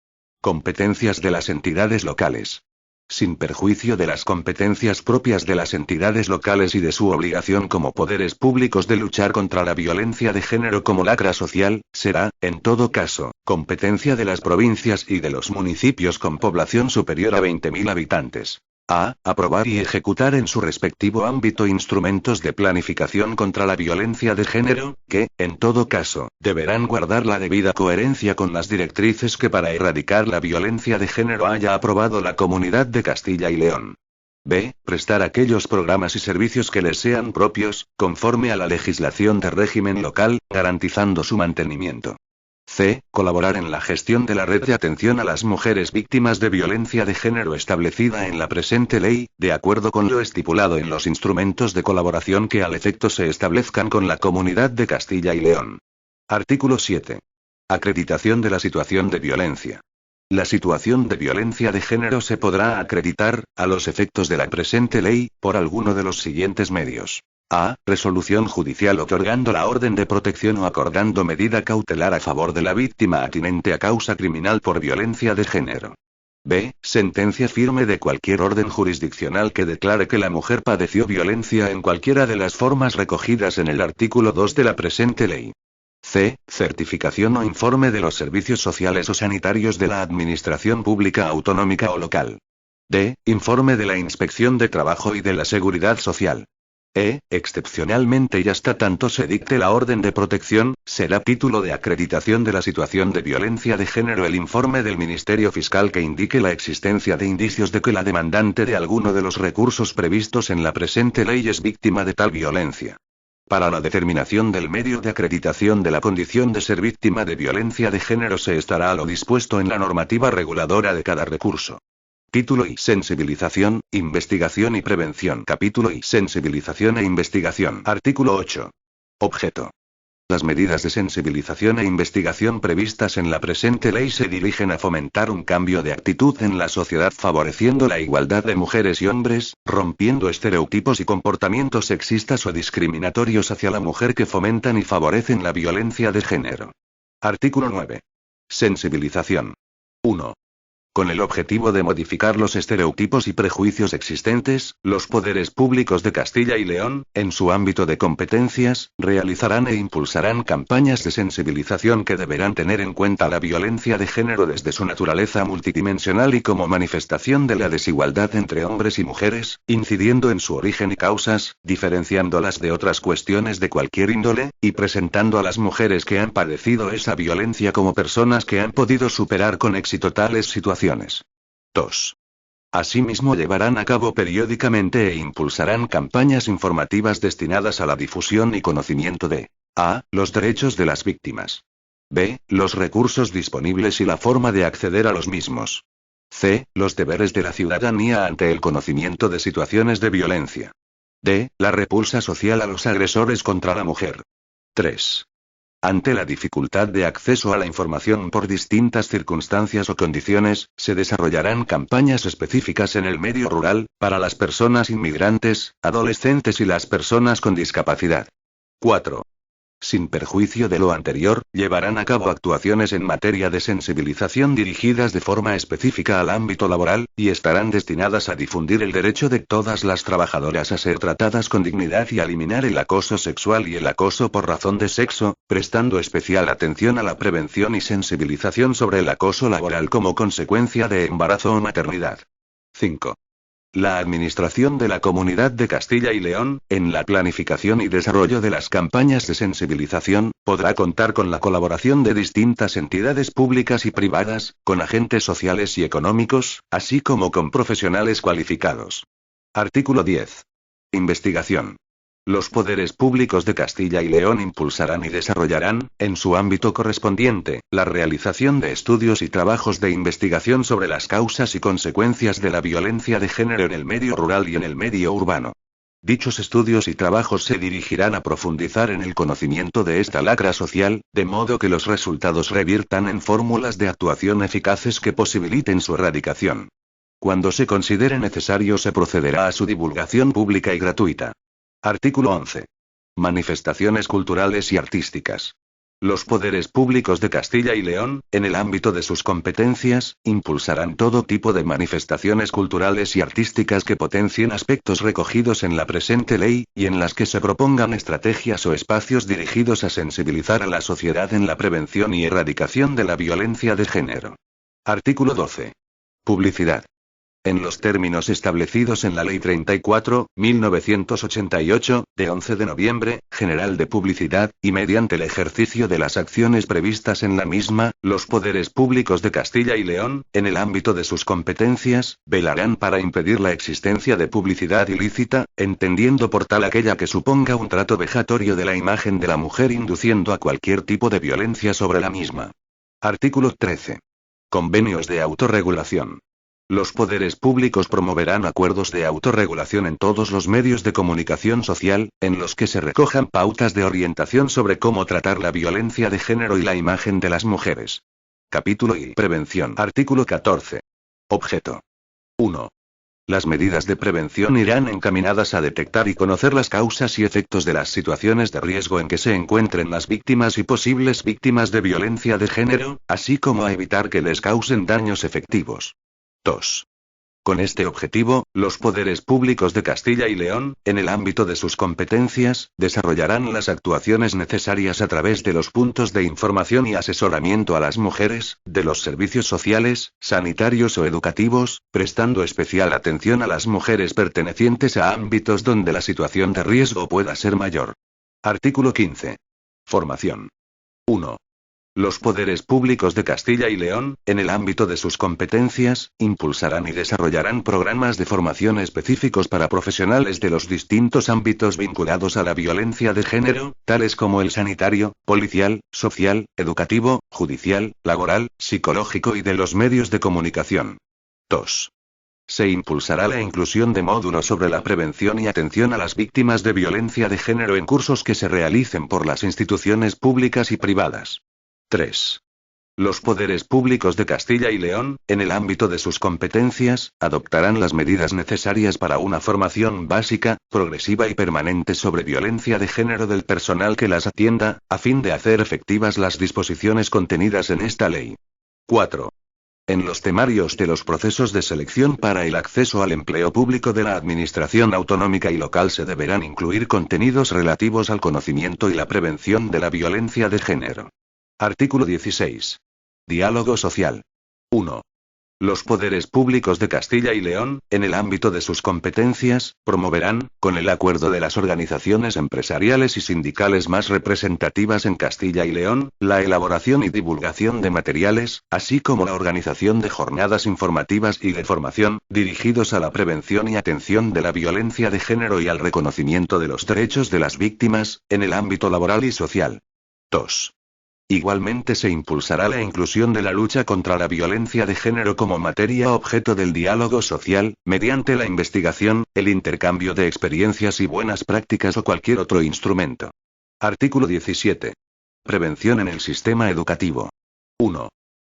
Competencias de las entidades locales. Sin perjuicio de las competencias propias de las entidades locales y de su obligación como poderes públicos de luchar contra la violencia de género como lacra social, será, en todo caso, competencia de las provincias y de los municipios con población superior a 20.000 habitantes. A. Aprobar y ejecutar en su respectivo ámbito instrumentos de planificación contra la violencia de género, que, en todo caso, deberán guardar la debida coherencia con las directrices que para erradicar la violencia de género haya aprobado la Comunidad de Castilla y León. B. Prestar aquellos programas y servicios que les sean propios, conforme a la legislación de régimen local, garantizando su mantenimiento. C. Colaborar en la gestión de la red de atención a las mujeres víctimas de violencia de género establecida en la presente ley, de acuerdo con lo estipulado en los instrumentos de colaboración que al efecto se establezcan con la Comunidad de Castilla y León. Artículo 7. Acreditación de la situación de violencia. La situación de violencia de género se podrá acreditar, a los efectos de la presente ley, por alguno de los siguientes medios. A. Resolución judicial otorgando la orden de protección o acordando medida cautelar a favor de la víctima atinente a causa criminal por violencia de género. B. Sentencia firme de cualquier orden jurisdiccional que declare que la mujer padeció violencia en cualquiera de las formas recogidas en el artículo 2 de la presente ley. C. Certificación o informe de los servicios sociales o sanitarios de la Administración Pública Autonómica o local. D. Informe de la Inspección de Trabajo y de la Seguridad Social. Excepcionalmente y hasta tanto se dicte la orden de protección, será título de acreditación de la situación de violencia de género el informe del Ministerio Fiscal que indique la existencia de indicios de que la demandante de alguno de los recursos previstos en la presente ley es víctima de tal violencia. Para la determinación del medio de acreditación de la condición de ser víctima de violencia de género se estará a lo dispuesto en la normativa reguladora de cada recurso. Título I. Sensibilización, investigación y prevención. Capítulo I. Sensibilización e investigación. Artículo 8. Objeto. Las medidas de sensibilización e investigación previstas en la presente ley se dirigen a fomentar un cambio de actitud en la sociedad favoreciendo la igualdad de mujeres y hombres, rompiendo estereotipos y comportamientos sexistas o discriminatorios hacia la mujer que fomentan y favorecen la violencia de género. Artículo 9. Sensibilización. 1. Con el objetivo de modificar los estereotipos y prejuicios existentes, los poderes públicos de Castilla y León, en su ámbito de competencias, realizarán e impulsarán campañas de sensibilización que deberán tener en cuenta la violencia de género desde su naturaleza multidimensional y como manifestación de la desigualdad entre hombres y mujeres, incidiendo en su origen y causas, diferenciándolas de otras cuestiones de cualquier índole, y presentando a las mujeres que han padecido esa violencia como personas que han podido superar con éxito tales situaciones. 2. Asimismo llevarán a cabo periódicamente e impulsarán campañas informativas destinadas a la difusión y conocimiento de a. Los derechos de las víctimas. b. Los recursos disponibles y la forma de acceder a los mismos. c. Los deberes de la ciudadanía ante el conocimiento de situaciones de violencia. D. La repulsa social a los agresores contra la mujer. 3. Ante la dificultad de acceso a la información por distintas circunstancias o condiciones, se desarrollarán campañas específicas en el medio rural, para las personas inmigrantes, adolescentes y las personas con discapacidad. 4. Sin perjuicio de lo anterior, llevarán a cabo actuaciones en materia de sensibilización dirigidas de forma específica al ámbito laboral, y estarán destinadas a difundir el derecho de todas las trabajadoras a ser tratadas con dignidad y a eliminar el acoso sexual y el acoso por razón de sexo, prestando especial atención a la prevención y sensibilización sobre el acoso laboral como consecuencia de embarazo o maternidad. 5. La Administración de la Comunidad de Castilla y León, en la planificación y desarrollo de las campañas de sensibilización, podrá contar con la colaboración de distintas entidades públicas y privadas, con agentes sociales y económicos, así como con profesionales cualificados. Artículo 10. Investigación. Los poderes públicos de Castilla y León impulsarán y desarrollarán, en su ámbito correspondiente, la realización de estudios y trabajos de investigación sobre las causas y consecuencias de la violencia de género en el medio rural y en el medio urbano. Dichos estudios y trabajos se dirigirán a profundizar en el conocimiento de esta lacra social, de modo que los resultados reviertan en fórmulas de actuación eficaces que posibiliten su erradicación. Cuando se considere necesario, se procederá a su divulgación pública y gratuita. Artículo 11. Manifestaciones culturales y artísticas. Los poderes públicos de Castilla y León, en el ámbito de sus competencias, impulsarán todo tipo de manifestaciones culturales y artísticas que potencien aspectos recogidos en la presente ley, y en las que se propongan estrategias o espacios dirigidos a sensibilizar a la sociedad en la prevención y erradicación de la violencia de género. Artículo 12. Publicidad. En los términos establecidos en la Ley 34/1988, de 11 de noviembre, General de Publicidad, y mediante el ejercicio de las acciones previstas en la misma, los poderes públicos de Castilla y León, en el ámbito de sus competencias, velarán para impedir la existencia de publicidad ilícita, entendiendo por tal aquella que suponga un trato vejatorio de la imagen de la mujer induciendo a cualquier tipo de violencia sobre la misma. Artículo 13. Convenios de autorregulación. Los poderes públicos promoverán acuerdos de autorregulación en todos los medios de comunicación social, en los que se recojan pautas de orientación sobre cómo tratar la violencia de género y la imagen de las mujeres. Capítulo I. Prevención. Artículo 14. Objeto. 1. Las medidas de prevención irán encaminadas a detectar y conocer las causas y efectos de las situaciones de riesgo en que se encuentren las víctimas y posibles víctimas de violencia de género, así como a evitar que les causen daños efectivos. 2. Con este objetivo, los poderes públicos de Castilla y León, en el ámbito de sus competencias, desarrollarán las actuaciones necesarias a través de los puntos de información y asesoramiento a las mujeres, de los servicios sociales, sanitarios o educativos, prestando especial atención a las mujeres pertenecientes a ámbitos donde la situación de riesgo pueda ser mayor. Artículo 15. Formación. 1. Los poderes públicos de Castilla y León, en el ámbito de sus competencias, impulsarán y desarrollarán programas de formación específicos para profesionales de los distintos ámbitos vinculados a la violencia de género, tales como el sanitario, policial, social, educativo, judicial, laboral, psicológico y de los medios de comunicación. 2. Se impulsará la inclusión de módulos sobre la prevención y atención a las víctimas de violencia de género en cursos que se realicen por las instituciones públicas y privadas. 3. Los poderes públicos de Castilla y León, en el ámbito de sus competencias, adoptarán las medidas necesarias para una formación básica, progresiva y permanente sobre violencia de género del personal que las atienda, a fin de hacer efectivas las disposiciones contenidas en esta ley. 4. En los temarios de los procesos de selección para el acceso al empleo público de la Administración autonómica y local se deberán incluir contenidos relativos al conocimiento y la prevención de la violencia de género. Artículo 16. Diálogo social. 1. Los poderes públicos de Castilla y León, en el ámbito de sus competencias, promoverán, con el acuerdo de las organizaciones empresariales y sindicales más representativas en Castilla y León, la elaboración y divulgación de materiales, así como la organización de jornadas informativas y de formación, dirigidos a la prevención y atención de la violencia de género y al reconocimiento de los derechos de las víctimas, en el ámbito laboral y social. 2. Igualmente se impulsará la inclusión de la lucha contra la violencia de género como materia objeto del diálogo social, mediante la investigación, el intercambio de experiencias y buenas prácticas o cualquier otro instrumento. Artículo 17. Prevención en el sistema educativo. 1.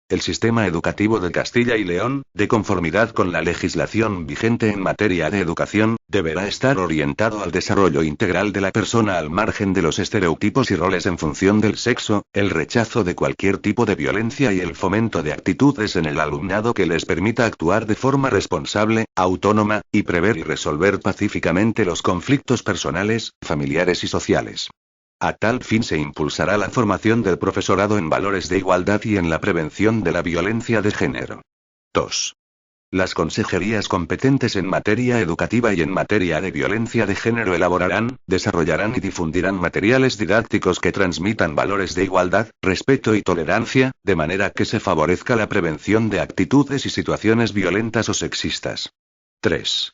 El sistema educativo de Castilla y León, de conformidad con la legislación vigente en materia de educación, deberá estar orientado al desarrollo integral de la persona al margen de los estereotipos y roles en función del sexo, el rechazo de cualquier tipo de violencia y el fomento de actitudes en el alumnado que les permita actuar de forma responsable, autónoma, y prever y resolver pacíficamente los conflictos personales, familiares y sociales. A tal fin se impulsará la formación del profesorado en valores de igualdad y en la prevención de la violencia de género. 2. Las consejerías competentes en materia educativa y en materia de violencia de género elaborarán, desarrollarán y difundirán materiales didácticos que transmitan valores de igualdad, respeto y tolerancia, de manera que se favorezca la prevención de actitudes y situaciones violentas o sexistas. 3.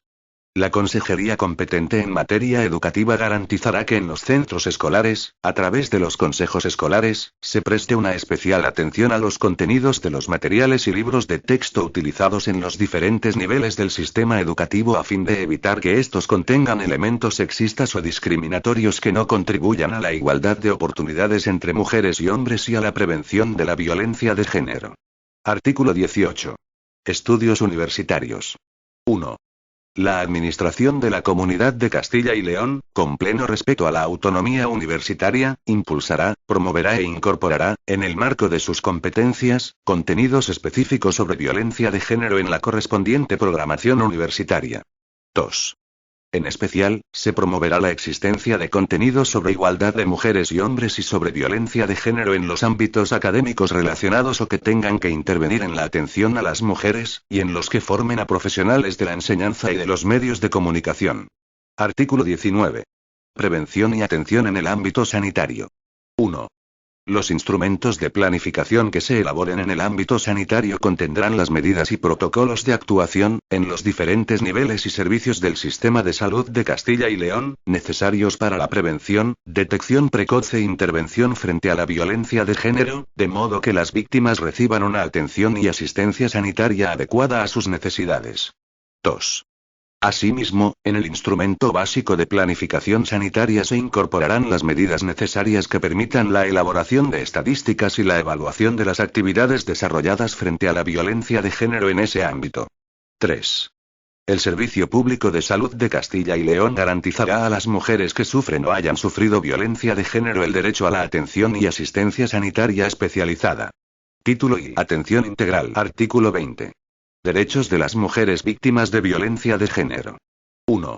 La consejería competente en materia educativa garantizará que en los centros escolares, a través de los consejos escolares, se preste una especial atención a los contenidos de los materiales y libros de texto utilizados en los diferentes niveles del sistema educativo a fin de evitar que estos contengan elementos sexistas o discriminatorios que no contribuyan a la igualdad de oportunidades entre mujeres y hombres y a la prevención de la violencia de género. Artículo 18. Estudios universitarios. 1. La Administración de la Comunidad de Castilla y León, con pleno respeto a la autonomía universitaria, impulsará, promoverá e incorporará, en el marco de sus competencias, contenidos específicos sobre violencia de género en la correspondiente programación universitaria. 2. En especial, se promoverá la existencia de contenidos sobre igualdad de mujeres y hombres y sobre violencia de género en los ámbitos académicos relacionados o que tengan que intervenir en la atención a las mujeres, y en los que formen a profesionales de la enseñanza y de los medios de comunicación. Artículo 19. Prevención y atención en el ámbito sanitario. 1. Los instrumentos de planificación que se elaboren en el ámbito sanitario contendrán las medidas y protocolos de actuación, en los diferentes niveles y servicios del sistema de salud de Castilla y León, necesarios para la prevención, detección precoz e intervención frente a la violencia de género, de modo que las víctimas reciban una atención y asistencia sanitaria adecuada a sus necesidades. 2. Asimismo, en el instrumento básico de planificación sanitaria se incorporarán las medidas necesarias que permitan la elaboración de estadísticas y la evaluación de las actividades desarrolladas frente a la violencia de género en ese ámbito. 3. El Servicio Público de Salud de Castilla y León garantizará a las mujeres que sufren o hayan sufrido violencia de género el derecho a la atención y asistencia sanitaria especializada. Título y atención integral. Artículo 20. Derechos de las mujeres víctimas de violencia de género. 1.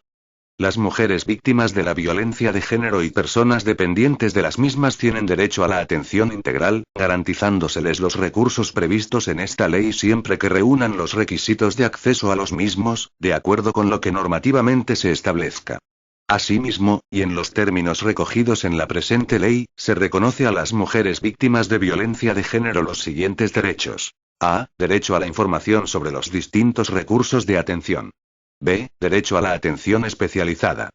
Las mujeres víctimas de la violencia de género y personas dependientes de las mismas tienen derecho a la atención integral, garantizándoseles los recursos previstos en esta ley siempre que reúnan los requisitos de acceso a los mismos, de acuerdo con lo que normativamente se establezca. Asimismo, y en los términos recogidos en la presente ley, se reconoce a las mujeres víctimas de violencia de género los siguientes derechos. A. Derecho a la información sobre los distintos recursos de atención. B. Derecho a la atención especializada.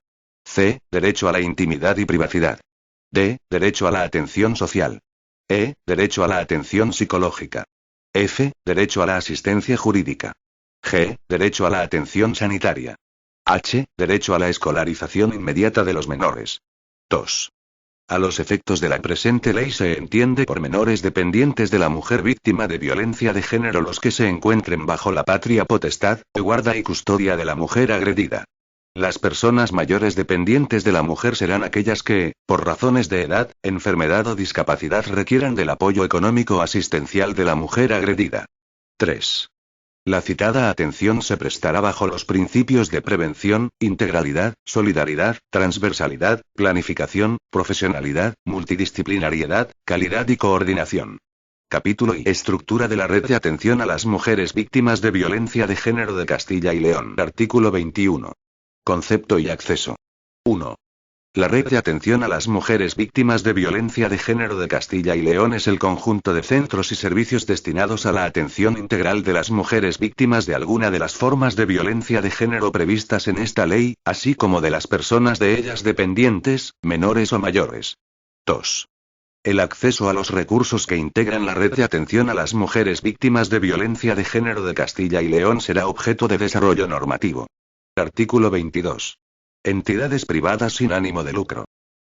C. Derecho a la intimidad y privacidad. D. Derecho a la atención social. E. Derecho a la atención psicológica. F. Derecho a la asistencia jurídica. G. Derecho a la atención sanitaria. H. Derecho a la escolarización inmediata de los menores. 2. A los efectos de la presente ley se entiende por menores dependientes de la mujer víctima de violencia de género los que se encuentren bajo la patria potestad, guarda y custodia de la mujer agredida. Las personas mayores dependientes de la mujer serán aquellas que, por razones de edad, enfermedad o discapacidad requieran del apoyo económico asistencial de la mujer agredida. 3. La citada atención se prestará bajo los principios de prevención, integralidad, solidaridad, transversalidad, planificación, profesionalidad, multidisciplinariedad, calidad y coordinación. Capítulo y estructura de la red de atención a las mujeres víctimas de violencia de género de Castilla y León. Artículo 21. Concepto y acceso. 1. La red de atención a las mujeres víctimas de violencia de género de Castilla y León es el conjunto de centros y servicios destinados a la atención integral de las mujeres víctimas de alguna de las formas de violencia de género previstas en esta ley, así como de las personas de ellas dependientes, menores o mayores. 2. El acceso a los recursos que integran la red de atención a las mujeres víctimas de violencia de género de Castilla y León será objeto de desarrollo normativo. Artículo 22. Entidades privadas sin ánimo de lucro.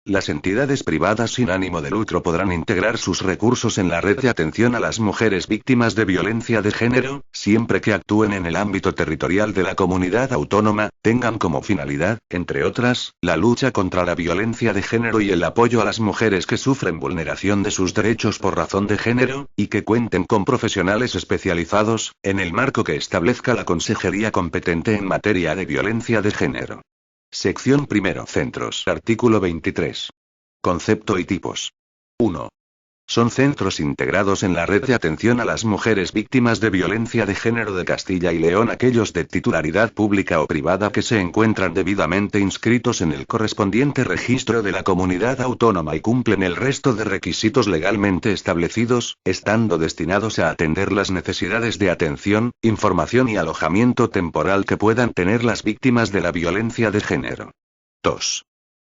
Las entidades privadas sin ánimo de lucro podrán integrar sus recursos en la red de atención a las mujeres víctimas de violencia de género, siempre que actúen en el ámbito territorial de la comunidad autónoma, tengan como finalidad, entre otras, la lucha contra la violencia de género y el apoyo a las mujeres que sufren vulneración de sus derechos por razón de género, y que cuenten con profesionales especializados, en el marco que establezca la consejería competente en materia de violencia de género. Sección primero. Centros. Artículo 23. Concepto y tipos. 1. Son centros integrados en la red de atención a las mujeres víctimas de violencia de género de Castilla y León aquellos de titularidad pública o privada que se encuentran debidamente inscritos en el correspondiente registro de la comunidad autónoma y cumplen el resto de requisitos legalmente establecidos, estando destinados a atender las necesidades de atención, información y alojamiento temporal que puedan tener las víctimas de la violencia de género. 2.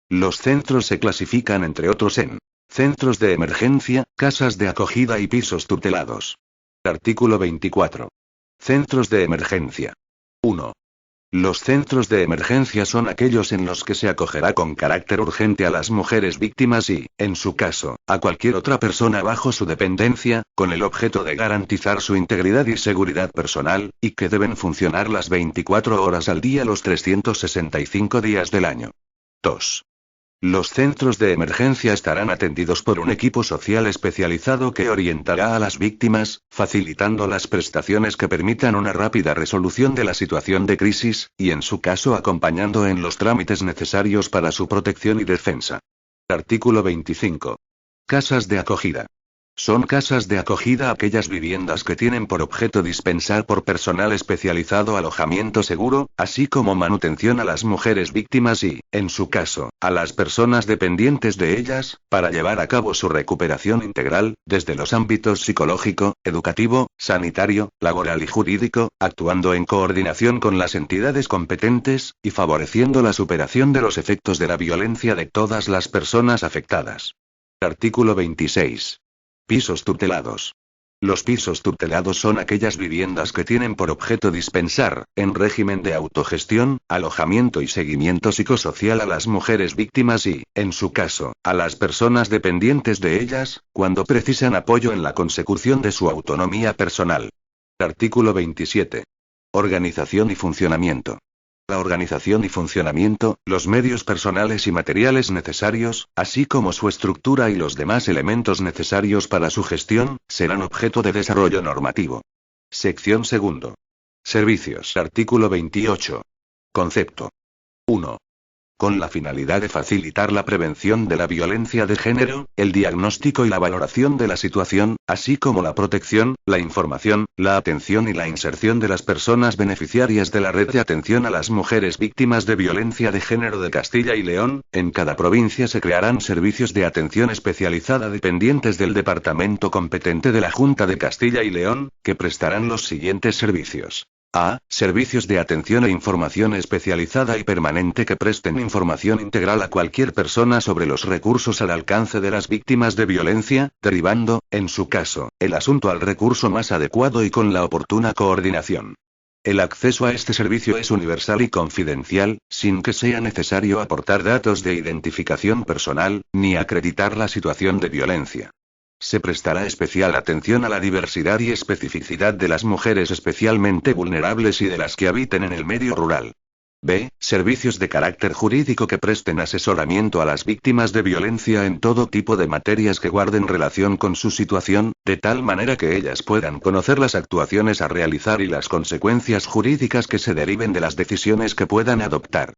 Los centros se clasifican entre otros en centros de emergencia, casas de acogida y pisos tutelados. Artículo 24. Centros de emergencia. 1. Los centros de emergencia son aquellos en los que se acogerá con carácter urgente a las mujeres víctimas y, en su caso, a cualquier otra persona bajo su dependencia, con el objeto de garantizar su integridad y seguridad personal, y que deben funcionar las 24 horas al día los 365 días del año. 2. Los centros de emergencia estarán atendidos por un equipo social especializado que orientará a las víctimas, facilitando las prestaciones que permitan una rápida resolución de la situación de crisis, y en su caso acompañando en los trámites necesarios para su protección y defensa. Artículo 25. Casas de acogida. Son casas de acogida aquellas viviendas que tienen por objeto dispensar por personal especializado alojamiento seguro, así como manutención a las mujeres víctimas y, en su caso, a las personas dependientes de ellas, para llevar a cabo su recuperación integral, desde los ámbitos psicológico, educativo, sanitario, laboral y jurídico, actuando en coordinación con las entidades competentes, y favoreciendo la superación de los efectos de la violencia de todas las personas afectadas. Artículo 26. Pisos tutelados. Los pisos tutelados son aquellas viviendas que tienen por objeto dispensar, en régimen de autogestión, alojamiento y seguimiento psicosocial a las mujeres víctimas y, en su caso, a las personas dependientes de ellas, cuando precisan apoyo en la consecución de su autonomía personal. Artículo 27. Organización y funcionamiento. La organización y funcionamiento, los medios personales y materiales necesarios, así como su estructura y los demás elementos necesarios para su gestión, serán objeto de desarrollo normativo. Sección segundo. Servicios. Artículo 28. Concepto. 1. Con la finalidad de facilitar la prevención de la violencia de género, el diagnóstico y la valoración de la situación, así como la protección, la información, la atención y la inserción de las personas beneficiarias de la red de atención a las mujeres víctimas de violencia de género de Castilla y León, en cada provincia se crearán servicios de atención especializada dependientes del departamento competente de la Junta de Castilla y León, que prestarán los siguientes servicios. A. Servicios de atención e información especializada y permanente que presten información integral a cualquier persona sobre los recursos al alcance de las víctimas de violencia, derivando, en su caso, el asunto al recurso más adecuado y con la oportuna coordinación. El acceso a este servicio es universal y confidencial, sin que sea necesario aportar datos de identificación personal, ni acreditar la situación de violencia. Se prestará especial atención a la diversidad y especificidad de las mujeres especialmente vulnerables y de las que habiten en el medio rural. B. Servicios de carácter jurídico que presten asesoramiento a las víctimas de violencia en todo tipo de materias que guarden relación con su situación, de tal manera que ellas puedan conocer las actuaciones a realizar y las consecuencias jurídicas que se deriven de las decisiones que puedan adoptar.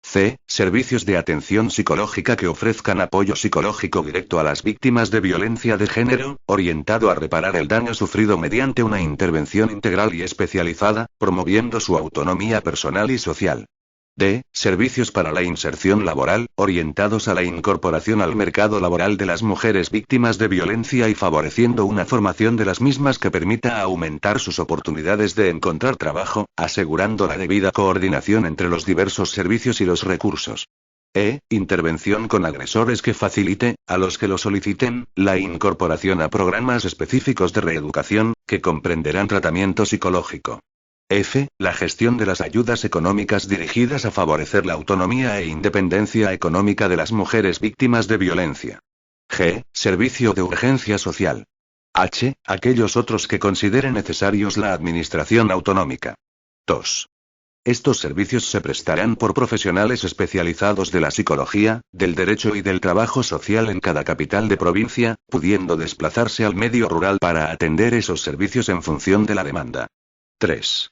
C. Servicios de atención psicológica que ofrezcan apoyo psicológico directo a las víctimas de violencia de género, orientado a reparar el daño sufrido mediante una intervención integral y especializada, promoviendo su autonomía personal y social. D. Servicios para la inserción laboral, orientados a la incorporación al mercado laboral de las mujeres víctimas de violencia y favoreciendo una formación de las mismas que permita aumentar sus oportunidades de encontrar trabajo, asegurando la debida coordinación entre los diversos servicios y los recursos. Intervención con agresores que facilite, a los que lo soliciten, la incorporación a programas específicos de reeducación, que comprenderán tratamiento psicológico. F. La gestión de las ayudas económicas dirigidas a favorecer la autonomía e independencia económica de las mujeres víctimas de violencia. G. Servicio de urgencia social. H. Aquellos otros que considere necesarios la administración autonómica. 2. Estos servicios se prestarán por profesionales especializados de la psicología, del derecho y del trabajo social en cada capital de provincia, pudiendo desplazarse al medio rural para atender esos servicios en función de la demanda. 3.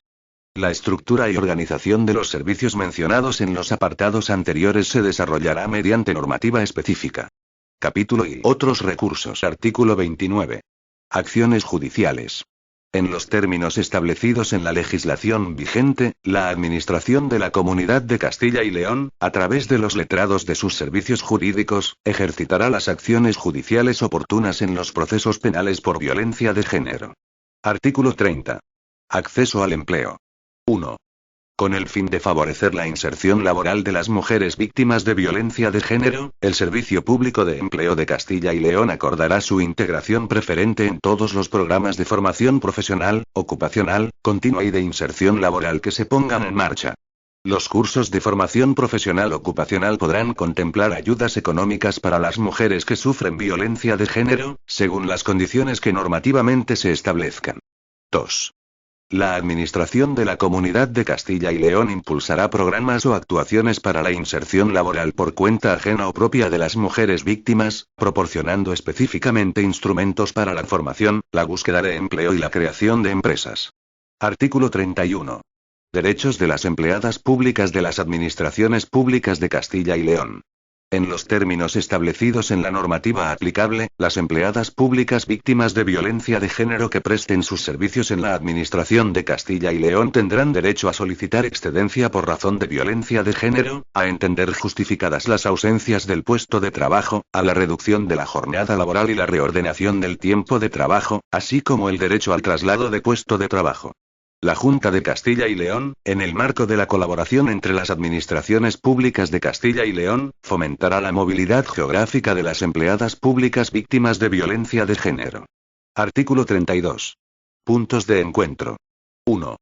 La estructura y organización de los servicios mencionados en los apartados anteriores se desarrollará mediante normativa específica. Capítulo y otros recursos. Artículo 29. Acciones judiciales. En los términos establecidos en la legislación vigente, la Administración de la Comunidad de Castilla y León, a través de los letrados de sus servicios jurídicos, ejercitará las acciones judiciales oportunas en los procesos penales por violencia de género. Artículo 30. Acceso al empleo. 1. Con el fin de favorecer la inserción laboral de las mujeres víctimas de violencia de género, el Servicio Público de Empleo de Castilla y León acordará su integración preferente en todos los programas de formación profesional, ocupacional, continua y de inserción laboral que se pongan en marcha. Los cursos de formación profesional ocupacional podrán contemplar ayudas económicas para las mujeres que sufren violencia de género, según las condiciones que normativamente se establezcan. 2. La Administración de la Comunidad de Castilla y León impulsará programas o actuaciones para la inserción laboral por cuenta ajena o propia de las mujeres víctimas, proporcionando específicamente instrumentos para la formación, la búsqueda de empleo y la creación de empresas. Artículo 31. Derechos de las empleadas públicas de las administraciones públicas de Castilla y León. En los términos establecidos en la normativa aplicable, las empleadas públicas víctimas de violencia de género que presten sus servicios en la Administración de Castilla y León tendrán derecho a solicitar excedencia por razón de violencia de género, a entender justificadas las ausencias del puesto de trabajo, a la reducción de la jornada laboral y la reordenación del tiempo de trabajo, así como el derecho al traslado de puesto de trabajo. La Junta de Castilla y León, en el marco de la colaboración entre las administraciones públicas de Castilla y León, fomentará la movilidad geográfica de las empleadas públicas víctimas de violencia de género. Artículo 32. Puntos de encuentro. 1.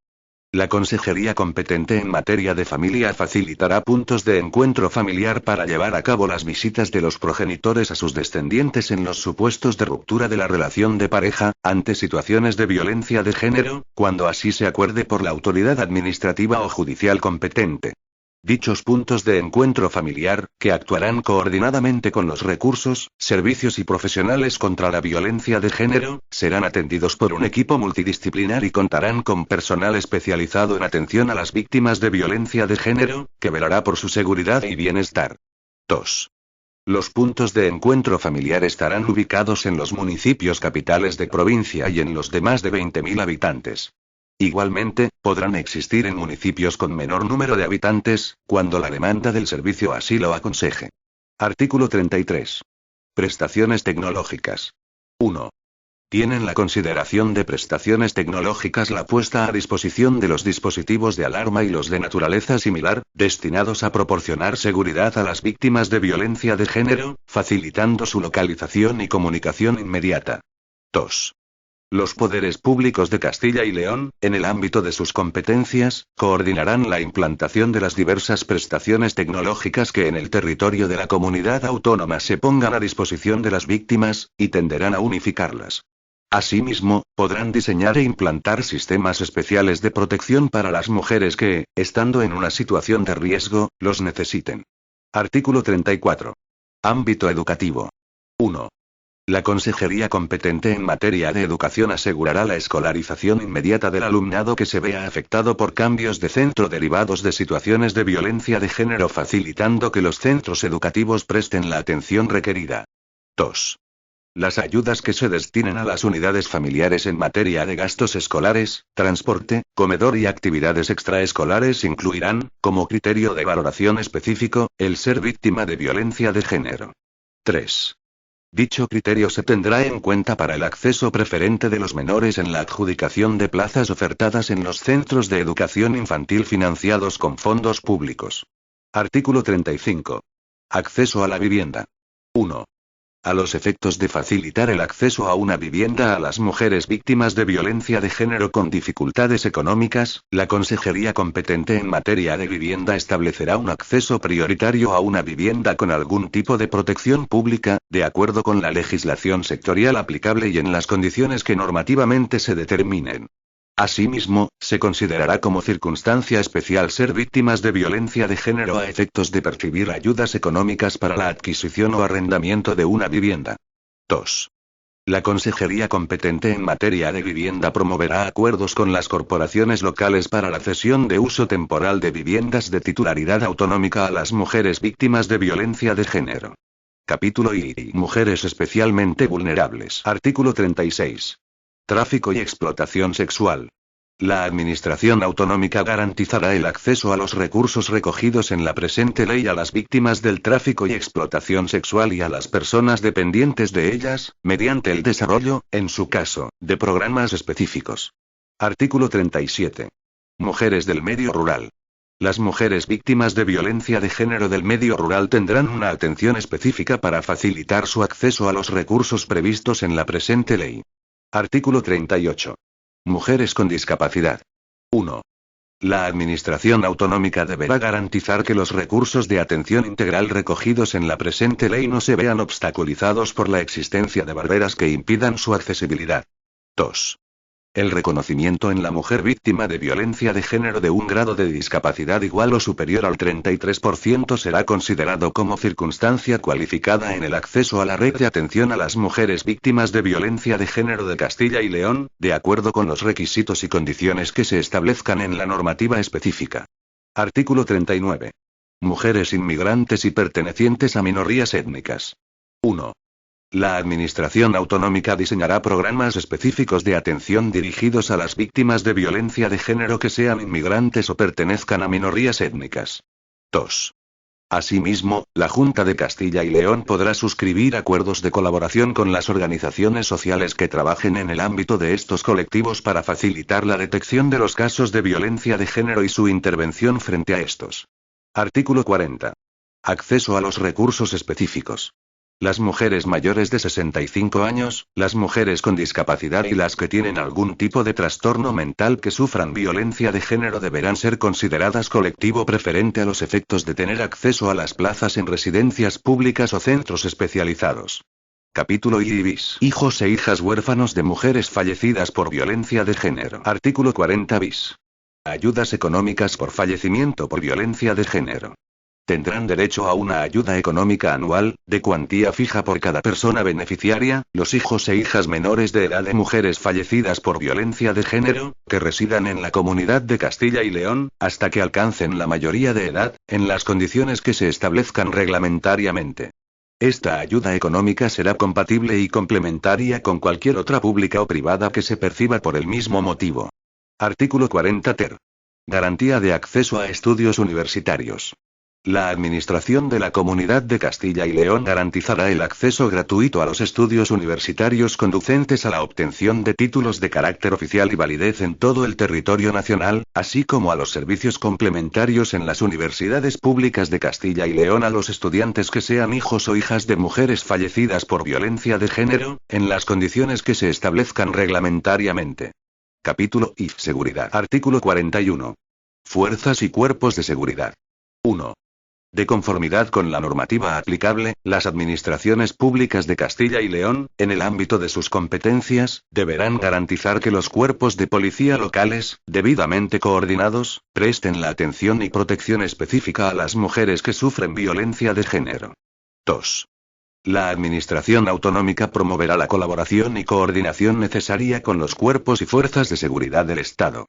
La Consejería competente en materia de familia facilitará puntos de encuentro familiar para llevar a cabo las visitas de los progenitores a sus descendientes en los supuestos de ruptura de la relación de pareja, ante situaciones de violencia de género, cuando así se acuerde por la autoridad administrativa o judicial competente. Dichos puntos de encuentro familiar, que actuarán coordinadamente con los recursos, servicios y profesionales contra la violencia de género, serán atendidos por un equipo multidisciplinar y contarán con personal especializado en atención a las víctimas de violencia de género, que velará por su seguridad y bienestar. 2. Los puntos de encuentro familiar estarán ubicados en los municipios capitales de provincia y en los de más de 20.000 habitantes. Igualmente, podrán existir en municipios con menor número de habitantes, cuando la demanda del servicio así lo aconseje. Artículo 33. Prestaciones tecnológicas. 1. Tienen la consideración de prestaciones tecnológicas la puesta a disposición de los dispositivos de alarma y los de naturaleza similar, destinados a proporcionar seguridad a las víctimas de violencia de género, facilitando su localización y comunicación inmediata. 2. Los poderes públicos de Castilla y León, en el ámbito de sus competencias, coordinarán la implantación de las diversas prestaciones tecnológicas que en el territorio de la comunidad autónoma se pongan a disposición de las víctimas, y tenderán a unificarlas. Asimismo, podrán diseñar e implantar sistemas especiales de protección para las mujeres que, estando en una situación de riesgo, los necesiten. Artículo 34. Ámbito educativo. 1. La Consejería competente en materia de educación asegurará la escolarización inmediata del alumnado que se vea afectado por cambios de centro derivados de situaciones de violencia de género, facilitando que los centros educativos presten la atención requerida. 2. Las ayudas que se destinen a las unidades familiares en materia de gastos escolares, transporte, comedor y actividades extraescolares incluirán, como criterio de valoración específico, el ser víctima de violencia de género. 3. Dicho criterio se tendrá en cuenta para el acceso preferente de los menores en la adjudicación de plazas ofertadas en los centros de educación infantil financiados con fondos públicos. Artículo 35. Acceso a la vivienda. 1. A los efectos de facilitar el acceso a una vivienda a las mujeres víctimas de violencia de género con dificultades económicas, la consejería competente en materia de vivienda establecerá un acceso prioritario a una vivienda con algún tipo de protección pública, de acuerdo con la legislación sectorial aplicable y en las condiciones que normativamente se determinen. Asimismo, se considerará como circunstancia especial ser víctimas de violencia de género a efectos de percibir ayudas económicas para la adquisición o arrendamiento de una vivienda. 2. La consejería competente en materia de vivienda promoverá acuerdos con las corporaciones locales para la cesión de uso temporal de viviendas de titularidad autonómica a las mujeres víctimas de violencia de género. Capítulo I. Mujeres especialmente vulnerables. Artículo 36. Tráfico y explotación sexual. La Administración Autonómica garantizará el acceso a los recursos recogidos en la presente ley a las víctimas del tráfico y explotación sexual y a las personas dependientes de ellas, mediante el desarrollo, en su caso, de programas específicos. Artículo 37. Mujeres del medio rural. Las mujeres víctimas de violencia de género del medio rural tendrán una atención específica para facilitar su acceso a los recursos previstos en la presente ley. Artículo 38. Mujeres con discapacidad. 1. La Administración Autonómica deberá garantizar que los recursos de atención integral recogidos en la presente ley no se vean obstaculizados por la existencia de barreras que impidan su accesibilidad. 2. El reconocimiento en la mujer víctima de violencia de género de un grado de discapacidad igual o superior al 33% será considerado como circunstancia cualificada en el acceso a la red de atención a las mujeres víctimas de violencia de género de Castilla y León, de acuerdo con los requisitos y condiciones que se establezcan en la normativa específica. Artículo 39. Mujeres inmigrantes y pertenecientes a minorías étnicas. 1. La Administración Autonómica diseñará programas específicos de atención dirigidos a las víctimas de violencia de género que sean inmigrantes o pertenezcan a minorías étnicas. 2. Asimismo, la Junta de Castilla y León podrá suscribir acuerdos de colaboración con las organizaciones sociales que trabajen en el ámbito de estos colectivos para facilitar la detección de los casos de violencia de género y su intervención frente a estos. Artículo 40. Acceso a los recursos específicos. Las mujeres mayores de 65 años, las mujeres con discapacidad y las que tienen algún tipo de trastorno mental que sufran violencia de género deberán ser consideradas colectivo preferente a los efectos de tener acceso a las plazas en residencias públicas o centros especializados. Capítulo I bis. Hijos e hijas huérfanos de mujeres fallecidas por violencia de género. Artículo 40 bis. Ayudas económicas por fallecimiento por violencia de género. Tendrán derecho a una ayuda económica anual, de cuantía fija por cada persona beneficiaria, los hijos e hijas menores de edad de mujeres fallecidas por violencia de género, que residan en la Comunidad de Castilla y León, hasta que alcancen la mayoría de edad, en las condiciones que se establezcan reglamentariamente. Esta ayuda económica será compatible y complementaria con cualquier otra pública o privada que se perciba por el mismo motivo. Artículo 40 ter. Garantía de acceso a estudios universitarios. La Administración de la Comunidad de Castilla y León garantizará el acceso gratuito a los estudios universitarios conducentes a la obtención de títulos de carácter oficial y validez en todo el territorio nacional, así como a los servicios complementarios en las universidades públicas de Castilla y León a los estudiantes que sean hijos o hijas de mujeres fallecidas por violencia de género, en las condiciones que se establezcan reglamentariamente. Capítulo I. Seguridad. Artículo 41. Fuerzas y cuerpos de seguridad. 1. De conformidad con la normativa aplicable, las administraciones públicas de Castilla y León, en el ámbito de sus competencias, deberán garantizar que los cuerpos de policía locales, debidamente coordinados, presten la atención y protección específica a las mujeres que sufren violencia de género. 2. La Administración Autonómica promoverá la colaboración y coordinación necesaria con los cuerpos y fuerzas de seguridad del Estado.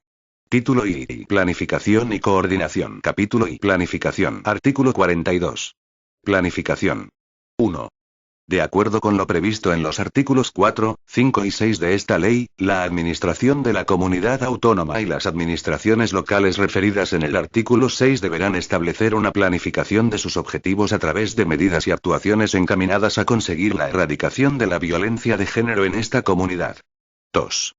Título I. Planificación y coordinación. Capítulo I. Planificación. Artículo 42. Planificación. 1. De acuerdo con lo previsto en los artículos 4, 5 y 6 de esta ley, la Administración de la Comunidad Autónoma y las administraciones locales referidas en el artículo 6 deberán establecer una planificación de sus objetivos a través de medidas y actuaciones encaminadas a conseguir la erradicación de la violencia de género en esta comunidad. 2.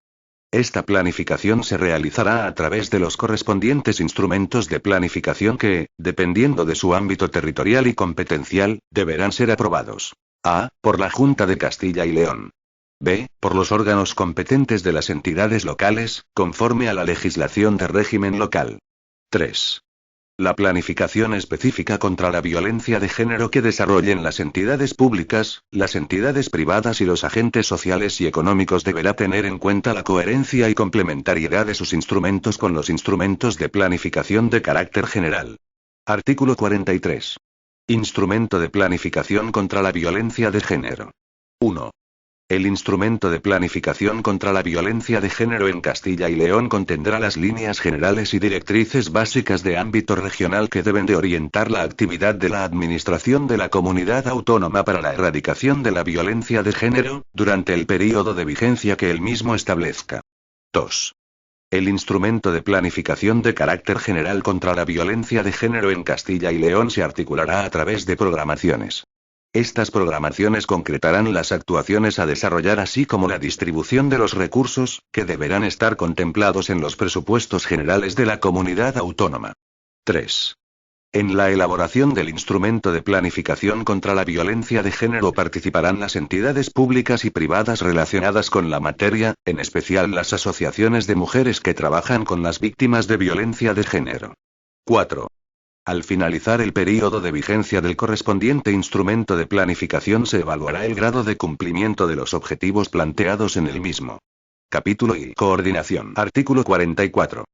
Esta planificación se realizará a través de los correspondientes instrumentos de planificación que, dependiendo de su ámbito territorial y competencial, deberán ser aprobados. A. Por la Junta de Castilla y León. B. Por los órganos competentes de las entidades locales, conforme a la legislación de régimen local. 3. La planificación específica contra la violencia de género que desarrollen las entidades públicas, las entidades privadas y los agentes sociales y económicos deberá tener en cuenta la coherencia y complementariedad de sus instrumentos con los instrumentos de planificación de carácter general. Artículo 43. Instrumento de planificación contra la violencia de género. 1. El instrumento de planificación contra la violencia de género en Castilla y León contendrá las líneas generales y directrices básicas de ámbito regional que deben de orientar la actividad de la Administración de la Comunidad Autónoma para la erradicación de la violencia de género, durante el período de vigencia que el mismo establezca. 2. El instrumento de planificación de carácter general contra la violencia de género en Castilla y León se articulará a través de programaciones. Estas programaciones concretarán las actuaciones a desarrollar así como la distribución de los recursos, que deberán estar contemplados en los presupuestos generales de la comunidad autónoma. 3. En la elaboración del instrumento de planificación contra la violencia de género participarán las entidades públicas y privadas relacionadas con la materia, en especial las asociaciones de mujeres que trabajan con las víctimas de violencia de género. 4. Al finalizar el período de vigencia del correspondiente instrumento de planificación se evaluará el grado de cumplimiento de los objetivos planteados en el mismo. Capítulo I. Coordinación. Artículo 44.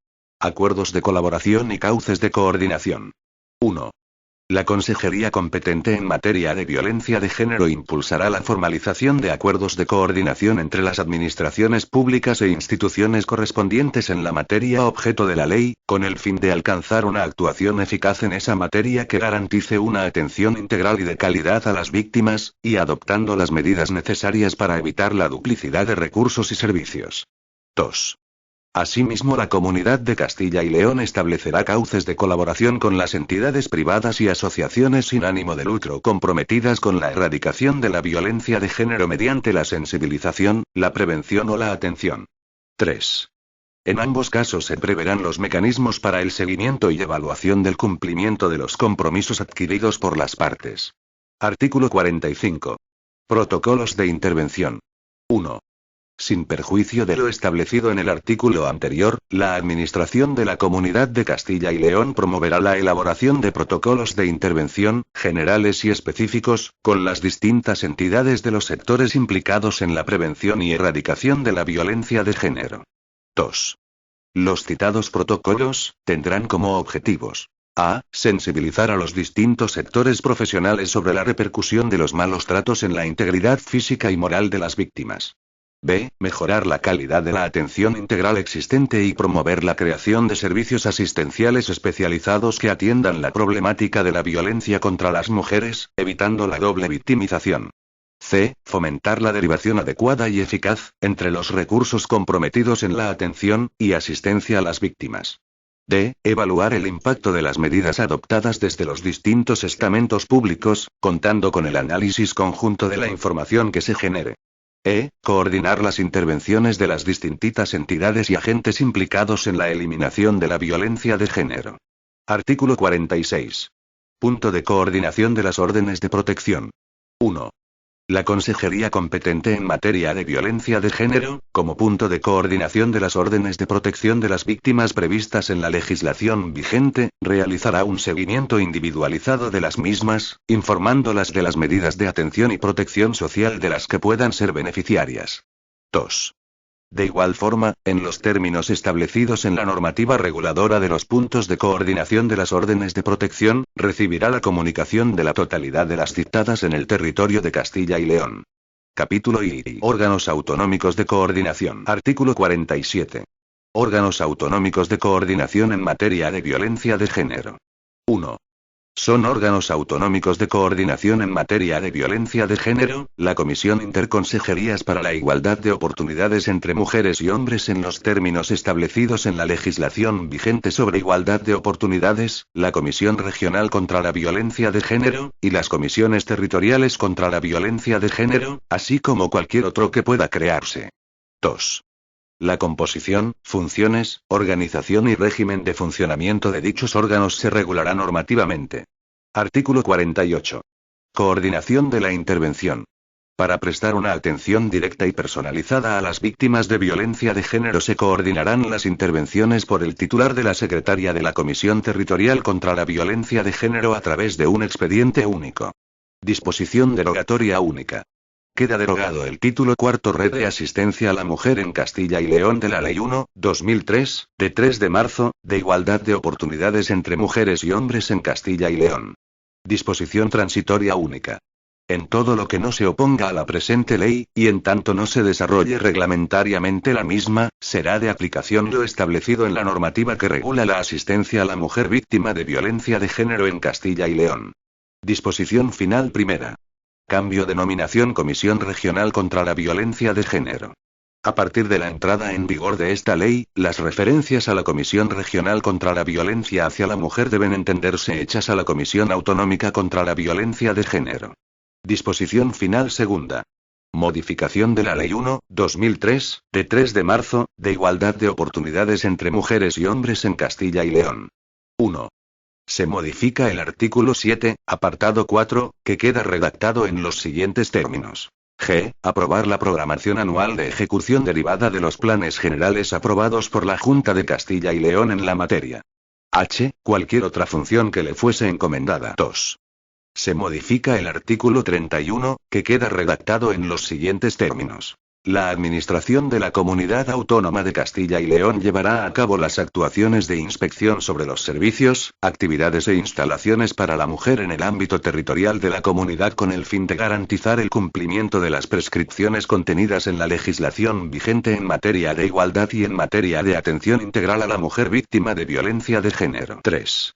Acuerdos de colaboración y cauces de coordinación. 1. La Consejería competente en materia de violencia de género impulsará la formalización de acuerdos de coordinación entre las administraciones públicas e instituciones correspondientes en la materia objeto de la ley, con el fin de alcanzar una actuación eficaz en esa materia que garantice una atención integral y de calidad a las víctimas, y adoptando las medidas necesarias para evitar la duplicidad de recursos y servicios. 2. Asimismo, la Comunidad de Castilla y León establecerá cauces de colaboración con las entidades privadas y asociaciones sin ánimo de lucro comprometidas con la erradicación de la violencia de género mediante la sensibilización, la prevención o la atención. 3. En ambos casos se preverán los mecanismos para el seguimiento y evaluación del cumplimiento de los compromisos adquiridos por las partes. Artículo 45. Protocolos de intervención. 1. Sin perjuicio de lo establecido en el artículo anterior, la Administración de la Comunidad de Castilla y León promoverá la elaboración de protocolos de intervención, generales y específicos, con las distintas entidades de los sectores implicados en la prevención y erradicación de la violencia de género. 2. Los citados protocolos tendrán como objetivos: a. Sensibilizar a los distintos sectores profesionales sobre la repercusión de los malos tratos en la integridad física y moral de las víctimas. B. Mejorar la calidad de la atención integral existente y promover la creación de servicios asistenciales especializados que atiendan la problemática de la violencia contra las mujeres, evitando la doble victimización. C. Fomentar la derivación adecuada y eficaz, entre los recursos comprometidos en la atención y asistencia a las víctimas. D. Evaluar el impacto de las medidas adoptadas desde los distintos estamentos públicos, contando con el análisis conjunto de la información que se genere. E. Coordinar las intervenciones de las distintas entidades y agentes implicados en la eliminación de la violencia de género. Artículo 46. Punto de coordinación de las órdenes de protección. 1. La Consejería competente en materia de violencia de género, como punto de coordinación de las órdenes de protección de las víctimas previstas en la legislación vigente, realizará un seguimiento individualizado de las mismas, informándolas de las medidas de atención y protección social de las que puedan ser beneficiarias. 2. De igual forma, en los términos establecidos en la normativa reguladora de los puntos de coordinación de las órdenes de protección, recibirá la comunicación de la totalidad de las citadas en el territorio de Castilla y León. Capítulo I. Órganos autonómicos de coordinación. Artículo 47. Órganos autonómicos de coordinación en materia de violencia de género. 1. Son órganos autonómicos de coordinación en materia de violencia de género, la Comisión Interconsejerías para la Igualdad de Oportunidades entre Mujeres y Hombres en los términos establecidos en la legislación vigente sobre igualdad de oportunidades, la Comisión Regional contra la Violencia de Género, y las Comisiones Territoriales contra la Violencia de Género, así como cualquier otro que pueda crearse. 2. La composición, funciones, organización y régimen de funcionamiento de dichos órganos se regulará normativamente. Artículo 48. Coordinación de la intervención. Para prestar una atención directa y personalizada a las víctimas de violencia de género se coordinarán las intervenciones por el titular de la Secretaría de la Comisión Territorial contra la Violencia de Género a través de un expediente único. Disposición derogatoria única. Queda derogado el título cuarto Red de Asistencia a la Mujer en Castilla y León de la Ley 1/2003, de 3 de marzo, de Igualdad de Oportunidades entre Mujeres y Hombres en Castilla y León. Disposición transitoria única. En todo lo que no se oponga a la presente ley, y en tanto no se desarrolle reglamentariamente la misma, será de aplicación lo establecido en la normativa que regula la asistencia a la mujer víctima de violencia de género en Castilla y León. Disposición final primera. Cambio de denominación Comisión Regional contra la Violencia de Género. A partir de la entrada en vigor de esta ley, las referencias a la Comisión Regional contra la Violencia hacia la Mujer deben entenderse hechas a la Comisión Autonómica contra la Violencia de Género. Disposición final segunda. Modificación de la Ley 1/2003, de 3 de marzo, de Igualdad de Oportunidades entre Mujeres y Hombres en Castilla y León. 1. Se modifica el artículo 7, apartado 4, que queda redactado en los siguientes términos. G. Aprobar la programación anual de ejecución derivada de los planes generales aprobados por la Junta de Castilla y León en la materia. H. Cualquier otra función que le fuese encomendada. 2. Se modifica el artículo 31, que queda redactado en los siguientes términos. La Administración de la Comunidad Autónoma de Castilla y León llevará a cabo las actuaciones de inspección sobre los servicios, actividades e instalaciones para la mujer en el ámbito territorial de la comunidad con el fin de garantizar el cumplimiento de las prescripciones contenidas en la legislación vigente en materia de igualdad y en materia de atención integral a la mujer víctima de violencia de género. 3.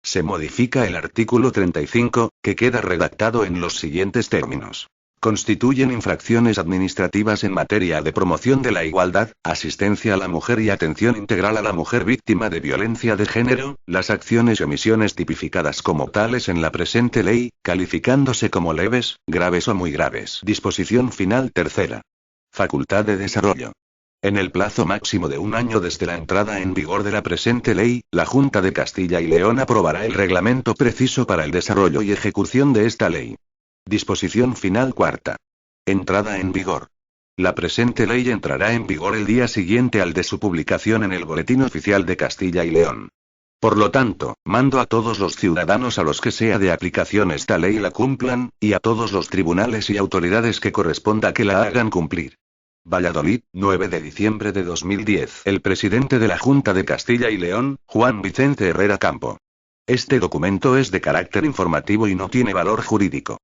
Se modifica el artículo 35, que queda redactado en los siguientes términos. Constituyen infracciones administrativas en materia de promoción de la igualdad, asistencia a la mujer y atención integral a la mujer víctima de violencia de género, las acciones y omisiones tipificadas como tales en la presente ley, calificándose como leves, graves o muy graves. Disposición final tercera. Facultad de desarrollo. En el plazo máximo de un año desde la entrada en vigor de la presente ley, la Junta de Castilla y León aprobará el reglamento preciso para el desarrollo y ejecución de esta ley. Disposición final cuarta. Entrada en vigor. La presente ley entrará en vigor el día siguiente al de su publicación en el Boletín Oficial de Castilla y León. Por lo tanto, mando a todos los ciudadanos a los que sea de aplicación esta ley la cumplan, y a todos los tribunales y autoridades que corresponda que la hagan cumplir. Valladolid, 9 de diciembre de 2010. El presidente de la Junta de Castilla y León, Juan Vicente Herrera Campo. Este documento es de carácter informativo y no tiene valor jurídico.